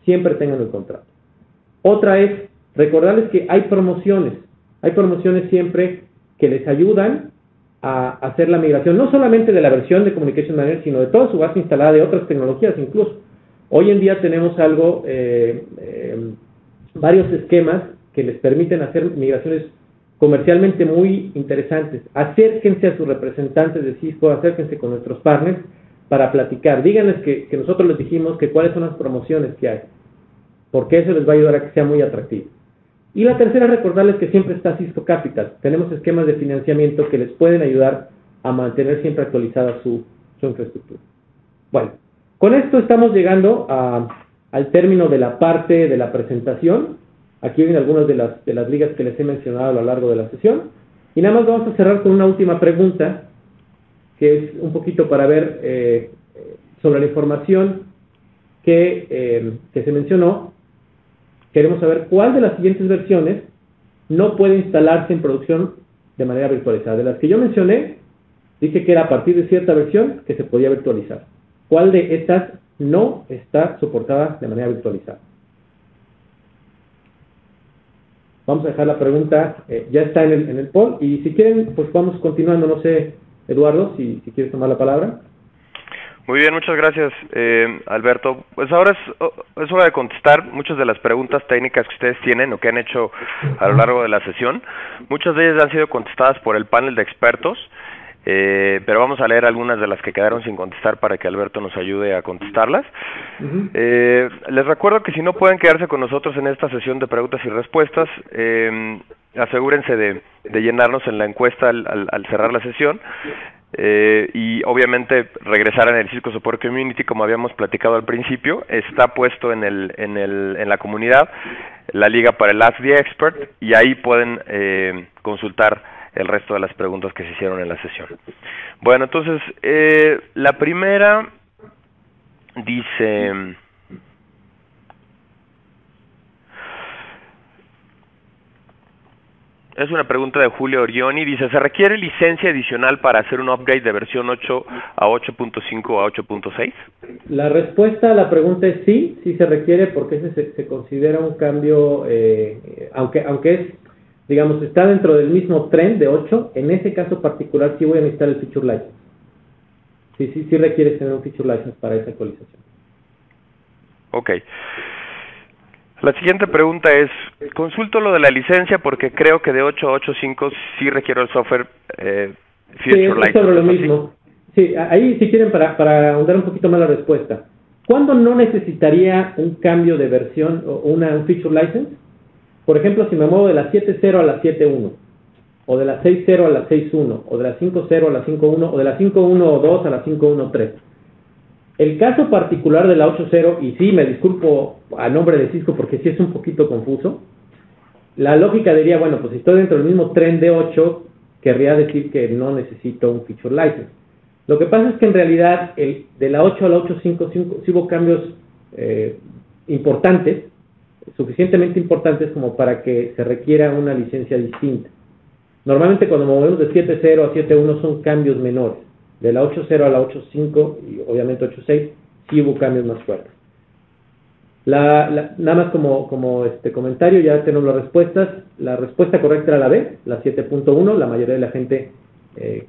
S3: siempre tengan el contrato. Otra es recordarles que hay promociones siempre que les ayudan a hacer la migración, no solamente de la versión de Communication Manager, sino de toda su base instalada, de otras tecnologías incluso. Hoy en día tenemos varios esquemas que les permiten hacer migraciones comercialmente muy interesantes. Acérquense a sus representantes de Cisco, acérquense con nuestros partners para platicar. Díganles que nosotros les dijimos que cuáles son las promociones que hay, porque eso les va a ayudar a que sea muy atractivo. Y la tercera, recordarles que siempre está Cisco Capital. Tenemos esquemas de financiamiento que les pueden ayudar a mantener siempre actualizada su infraestructura. Bueno, con esto estamos llegando al término de la parte de la presentación. Aquí vienen algunas de las ligas que les he mencionado a lo largo de la sesión. Y nada más vamos a cerrar con una última pregunta, que es un poquito para ver sobre la información que se mencionó. Queremos saber cuál de las siguientes versiones no puede instalarse en producción de manera virtualizada. De las que yo mencioné, dije que era a partir de cierta versión que se podía virtualizar. ¿Cuál de estas no está soportada de manera virtualizada? Vamos a dejar la pregunta, ya está en el poll, y si quieren, pues vamos continuando. No sé, Eduardo, si quieres tomar la palabra.
S2: Muy bien, muchas gracias, Alberto. Pues ahora es hora de contestar muchas de las preguntas técnicas que ustedes tienen o que han hecho a lo largo de la sesión. Muchas de ellas han sido contestadas por el panel de expertos. pero vamos a leer algunas de las que quedaron sin contestar para que Alberto nos ayude a contestarlas. Les recuerdo que si no pueden quedarse con nosotros en esta sesión de preguntas y respuestas, asegúrense de llenarnos en la encuesta al cerrar la sesión, y obviamente regresar en el Cisco Support Community, como habíamos platicado al principio. Está puesto en la comunidad la liga para el Ask the Expert, y ahí pueden consultar el resto de las preguntas que se hicieron en la sesión. Bueno, entonces, la primera dice: es una pregunta de Julio Orioni, dice: ¿se requiere licencia adicional para hacer un upgrade de versión 8 a 8.5 a 8.6?
S3: La respuesta a la pregunta es sí, sí se requiere, porque ese se considera un cambio, aunque es, digamos, está dentro del mismo trend de 8, en ese caso particular sí voy a necesitar el Feature License. Sí requieres tener un Feature License para esa actualización.
S2: Ok. La siguiente pregunta es: consulto lo de la licencia porque creo que de 8 a 8.5 sí requiero el software Feature License. Sí,
S3: sobre lo mismo. Sí, ahí si quieren, para ahondar un poquito más la respuesta. ¿Cuándo no necesitaría un cambio de versión o un Feature License? Por ejemplo, si me muevo de la 7.0 a la 7.1, o de la 6.0 a la 6.1, o de la 5.0 a la 5.1, o de la 5.1.2 a la 5.1.3. El caso particular de la 8.0, y sí, me disculpo a nombre de Cisco porque sí es un poquito confuso, la lógica diría, bueno, pues si estoy dentro del mismo tren de 8, querría decir que no necesito un Feature License. Lo que pasa es que en realidad de la 8 a la 8.5 sí hubo cambios importantes, suficientemente importantes como para que se requiera una licencia distinta. Normalmente cuando movemos de 7.0 a 7.1 son cambios menores. De la 8.0 a la 8.5 y obviamente 8.6 sí hubo cambios más fuertes. Nada más como comentario, ya tenemos las respuestas. La respuesta correcta era la B, la 7.1. La mayoría de la gente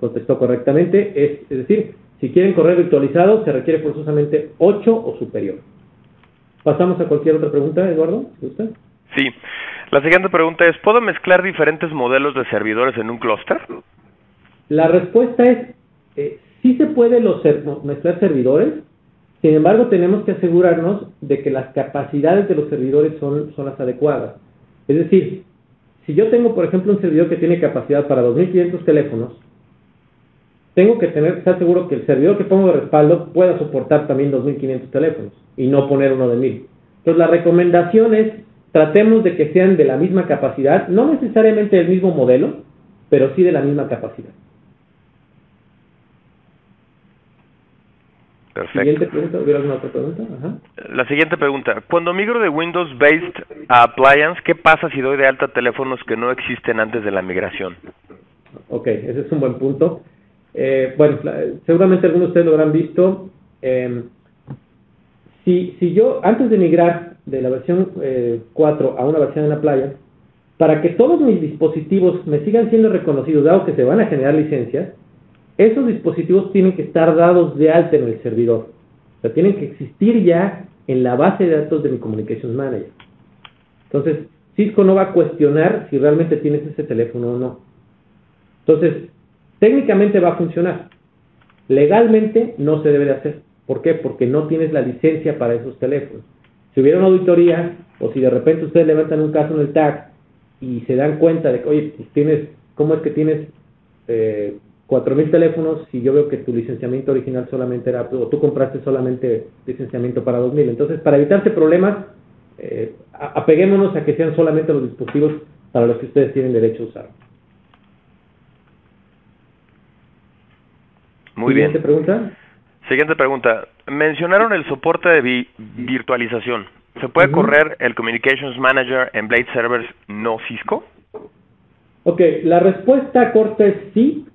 S3: contestó correctamente. Es decir, si quieren correo virtualizado se requiere forzosamente 8 o superior. ¿Pasamos a cualquier otra pregunta, Eduardo? ¿Gusta?
S2: Sí. La siguiente pregunta es: ¿puedo mezclar diferentes modelos de servidores en un clúster?
S3: La respuesta es sí se puede mezclar servidores. Sin embargo, tenemos que asegurarnos de que las capacidades de los servidores son las adecuadas. Es decir, si yo tengo, por ejemplo, un servidor que tiene capacidad para 2.500 teléfonos, tengo que estar seguro que el servidor que pongo de respaldo pueda soportar también 2.500 teléfonos y no poner uno de 1.000. Entonces, la recomendación es: tratemos de que sean de la misma capacidad, no necesariamente del mismo modelo, pero sí de la misma capacidad.
S2: Perfecto.
S3: Siguiente pregunta, ¿hubiera alguna otra pregunta? Ajá.
S2: La siguiente pregunta: cuando migro de Windows Based a Appliance, ¿qué pasa si doy de alta teléfonos que no existen antes de la migración?
S3: Ok, ese es un buen punto. Bueno, seguramente algunos de ustedes lo habrán visto. Si yo, antes de migrar de la versión 4 a una versión en Appliance, para que todos mis dispositivos me sigan siendo reconocidos, dado que se van a generar licencias, esos dispositivos tienen que estar dados de alta en el servidor. O sea, tienen que existir ya en la base de datos de mi Communications Manager. Entonces, Cisco no va a cuestionar si realmente tienes ese teléfono o no. Entonces, técnicamente va a funcionar. Legalmente no se debe de hacer. ¿Por qué? Porque no tienes la licencia para esos teléfonos. Si hubiera una auditoría, o si de repente ustedes levantan un caso en el TAC y se dan cuenta de que, oye, pues ¿cómo es que tienes 4.000 teléfonos si yo veo que tu licenciamiento original solamente era, o tú compraste solamente licenciamiento para 2.000? Entonces, para evitarse problemas, apeguémonos a que sean solamente los dispositivos para los que ustedes tienen derecho a usar.
S2: Muy bien.
S3: Siguiente pregunta.
S2: Siguiente pregunta. Mencionaron el soporte de virtualización. ¿Se puede correr el Communications Manager en Blade Servers no Cisco?
S3: Ok, la respuesta corta es sí.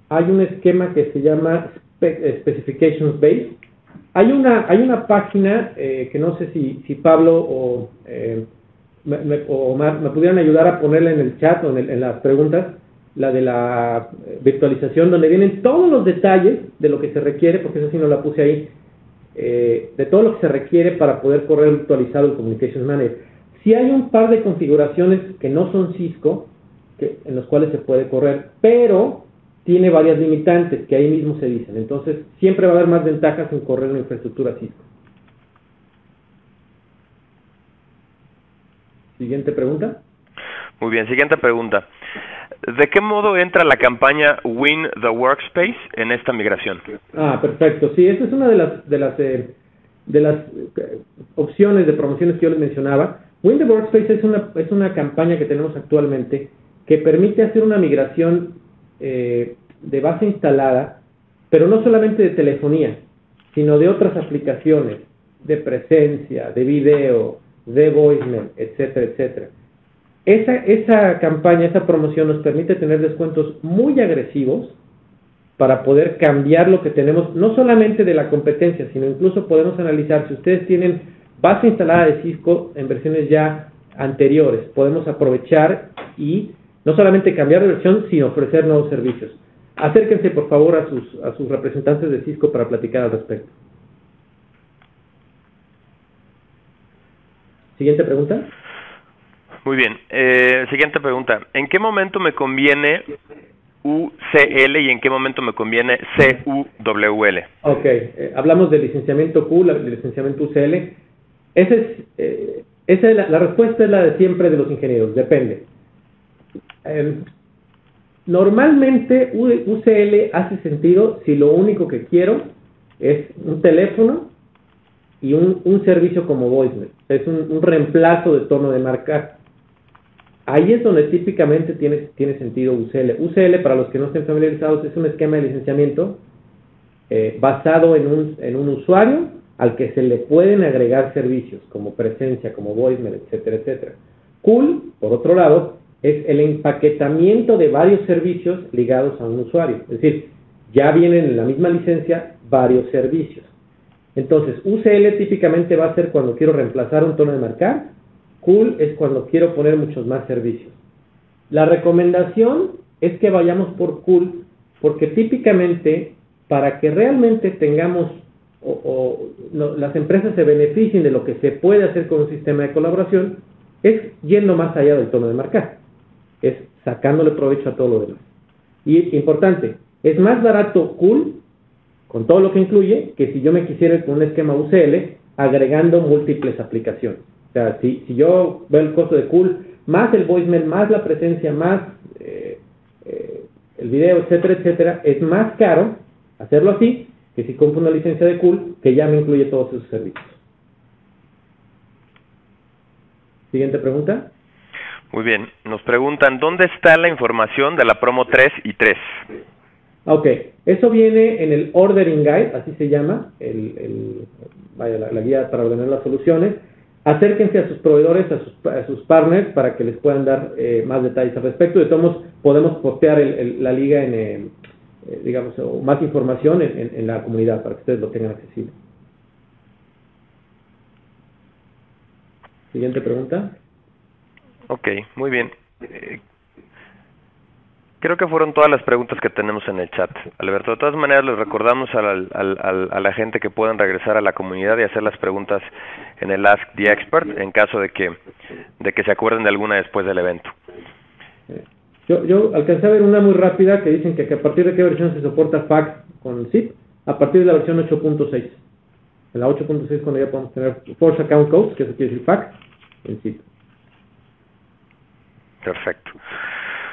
S3: Hay un esquema que se llama Specifications Base. Hay una página que no sé si Pablo o Omar me pudieran ayudar a ponerla en el chat o en las preguntas, la de la virtualización, donde vienen todos los detalles de lo que se requiere, porque eso sí no la puse ahí, de todo lo que se requiere para poder correr virtualizado el Communications Manager. Sí hay un par de configuraciones que no son Cisco, en los cuales se puede correr, pero tiene varias limitantes que ahí mismo se dicen. Entonces, siempre va a haber más ventajas en correr una infraestructura Cisco. Siguiente pregunta.
S2: Muy bien, siguiente pregunta. ¿De qué modo entra la campaña Win the Workspace en esta migración?
S3: Perfecto. Sí, esa es una de las opciones de promociones que yo les mencionaba. Win the Workspace es una campaña que tenemos actualmente que permite hacer una migración de base instalada, pero no solamente de telefonía, sino de otras aplicaciones, de presencia, de video, de voicemail, etcétera, etcétera. Esa campaña, esa promoción nos permite tener descuentos muy agresivos para poder cambiar lo que tenemos, no solamente de la competencia, sino incluso podemos analizar si ustedes tienen base instalada de Cisco en versiones ya anteriores, podemos aprovechar y no solamente cambiar de versión, sino ofrecer nuevos servicios. Acérquense, por favor, a sus representantes de Cisco para platicar al respecto. Siguiente pregunta.
S2: Muy bien. Siguiente pregunta. ¿En qué momento me conviene UCL y en qué momento me conviene CUWL?
S3: Ok. Hablamos del licenciamiento Q, del licenciamiento UCL. La respuesta es la de siempre de los ingenieros. Depende. Normalmente UCL hace sentido si lo único que quiero es un teléfono y un servicio como voicemail. Es un reemplazo de tono de marca. Ahí es donde típicamente tiene sentido UCL. UCL, para los que no estén familiarizados, es un esquema de licenciamiento basado en un usuario al que se le pueden agregar servicios como presencia, como voicemail, etcétera, etcétera. CUL, por otro lado, es el empaquetamiento de varios servicios ligados a un usuario. Es decir, ya vienen en la misma licencia varios servicios. Entonces, UCL típicamente va a ser cuando quiero reemplazar un tono de marcar. CUL es cuando quiero poner muchos más servicios. La recomendación es que vayamos por CUL porque típicamente para que realmente tengamos las empresas se beneficien de lo que se puede hacer con un sistema de colaboración es yendo más allá del tono de marcar. Es sacándole provecho a todo lo demás. Y importante, es más barato CUL con todo lo que incluye que si yo me quisiera ir con un esquema UCL agregando múltiples aplicaciones. O sea, si yo veo el costo de CUL, más el voicemail, más la presencia, más el video, etcétera, etcétera, es más caro hacerlo así que si compro una licencia de CUL que ya me incluye todos esos servicios. Siguiente pregunta.
S2: Muy bien. Nos preguntan, ¿dónde está la información de la promo 3 y 3?
S3: Ok. Eso viene en el Ordering Guide, así se llama, la guía para ordenar las soluciones. Acérquense a sus proveedores, a sus partners, para que les puedan dar más detalles al respecto. De todos modos, podemos postear la liga digamos, o más información en la comunidad para que ustedes lo tengan accesible. Siguiente pregunta.
S2: Ok, muy bien. Creo que fueron todas las preguntas que tenemos en el chat, Alberto. De todas maneras, les recordamos a la gente que puedan regresar a la comunidad y hacer las preguntas en el Ask the Expert en caso de que se acuerden de alguna después del evento.
S3: Yo alcancé a ver una muy rápida que dicen que a partir de qué versión se soporta FAC con zip, a partir de la versión 8.6. En la 8.6 cuando ya podemos tener Force Account Codes, que eso quiere decir FAC, en zip.
S2: Perfecto.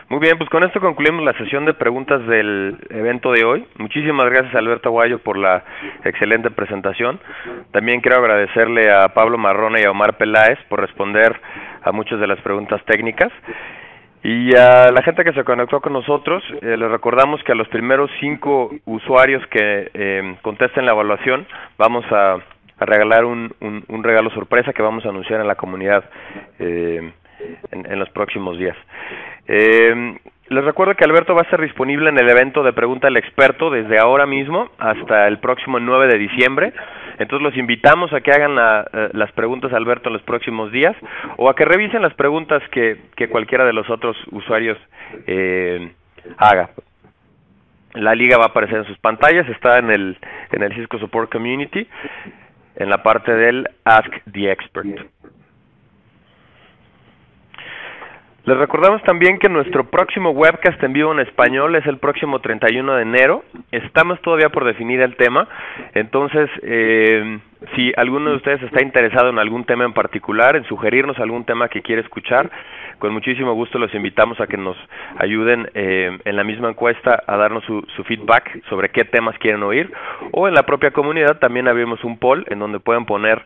S2: Muy bien, pues con esto concluimos la sesión de preguntas del evento de hoy. Muchísimas gracias, Alberto Aguayo, por la excelente presentación. También quiero agradecerle a Pablo Marrone y a Omar Peláez por responder a muchas de las preguntas técnicas. Y a la gente que se conectó con nosotros, les recordamos que a los primeros 5 usuarios que contesten la evaluación, vamos a regalar un regalo sorpresa que vamos a anunciar en la comunidad en los próximos días. Les recuerdo que Alberto va a estar disponible en el evento de Pregunta al Experto desde ahora mismo hasta el próximo 9 de diciembre. Entonces los invitamos a que hagan las preguntas a Alberto en los próximos días o a que revisen las preguntas que cualquiera de los otros usuarios haga. La liga va a aparecer en sus pantallas, está en el Cisco Support Community, en la parte del Ask the Expert. Les recordamos también que nuestro próximo webcast en vivo en español es el próximo 31 de enero. Estamos todavía por definir el tema, entonces si alguno de ustedes está interesado en algún tema en particular, en sugerirnos algún tema que quiere escuchar, con muchísimo gusto los invitamos a que nos ayuden en la misma encuesta a darnos su feedback sobre qué temas quieren oír, o en la propia comunidad también abrimos un poll en donde pueden poner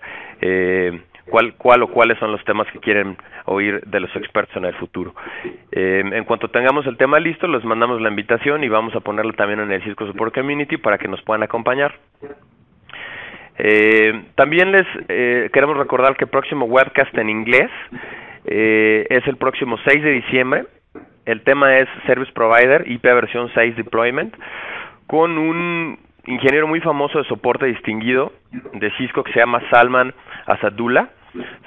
S2: cuáles son los temas que quieren oír de los expertos en el futuro. En cuanto tengamos el tema listo, les mandamos la invitación y vamos a ponerlo también en el Cisco Support Community para que nos puedan acompañar. También les queremos recordar que el próximo webcast en inglés es el próximo 6 de diciembre. El tema es Service Provider, IP versión 6 Deployment, con un ingeniero muy famoso de soporte distinguido de Cisco que se llama Salman Asadullah.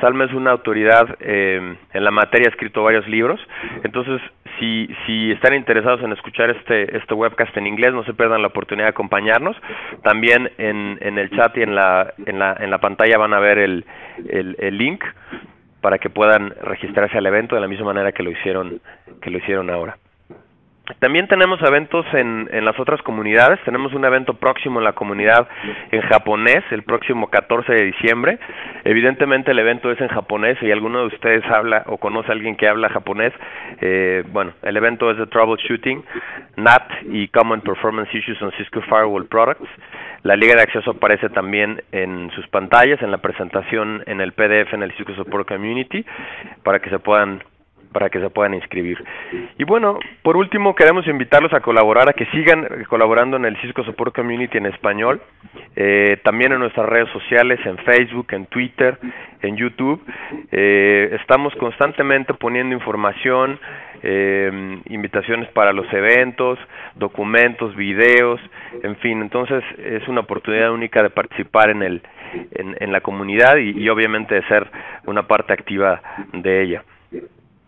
S2: Salman es una autoridad en la materia, ha escrito varios libros. Entonces, si están interesados en escuchar este webcast en inglés, no se pierdan la oportunidad de acompañarnos. También en el chat y en la pantalla van a ver el link para que puedan registrarse al evento de la misma manera que lo hicieron ahora. También tenemos eventos en las otras comunidades. Tenemos un evento próximo en la comunidad en japonés el próximo 14 de diciembre. Evidentemente el evento es en japonés. Si alguno de ustedes habla o conoce a alguien que habla japonés, el evento es de Troubleshooting, NAT y Common Performance Issues on Cisco Firewall Products. La liga de acceso aparece también en sus pantallas, en la presentación, en el PDF, en el Cisco Support Community, para que se puedan inscribir. Y bueno, por último queremos invitarlos a colaborar, a que sigan colaborando en el Cisco Support Community en español, también en nuestras redes sociales, en Facebook, en Twitter, en YouTube. Estamos constantemente poniendo información, invitaciones para los eventos, documentos, videos, en fin. Entonces es una oportunidad única de participar en la comunidad y obviamente de ser una parte activa de ella.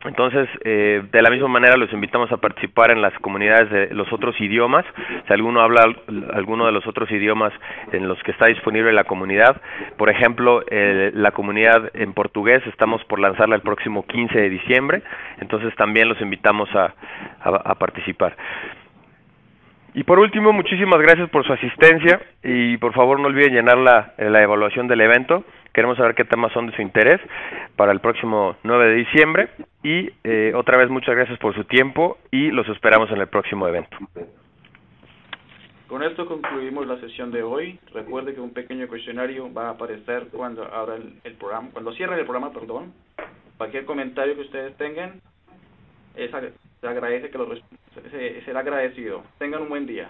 S2: Entonces, de la misma manera los invitamos a participar en las comunidades de los otros idiomas. Si alguno habla alguno de los otros idiomas en los que está disponible la comunidad, por ejemplo, la comunidad en portugués estamos por lanzarla el próximo 15 de diciembre, entonces también los invitamos a participar. Y por último, muchísimas gracias por su asistencia y por favor no olviden llenar la evaluación del evento. Queremos saber qué temas son de su interés para el próximo 9 de diciembre y otra vez muchas gracias por su tiempo y los esperamos en el próximo evento.
S1: Con esto concluimos la sesión de hoy. Recuerde que un pequeño cuestionario va a aparecer cuando abra el programa, cuando cierren el programa, perdón. Cualquier comentario que ustedes tengan, se agradece será agradecido. Tengan un buen día.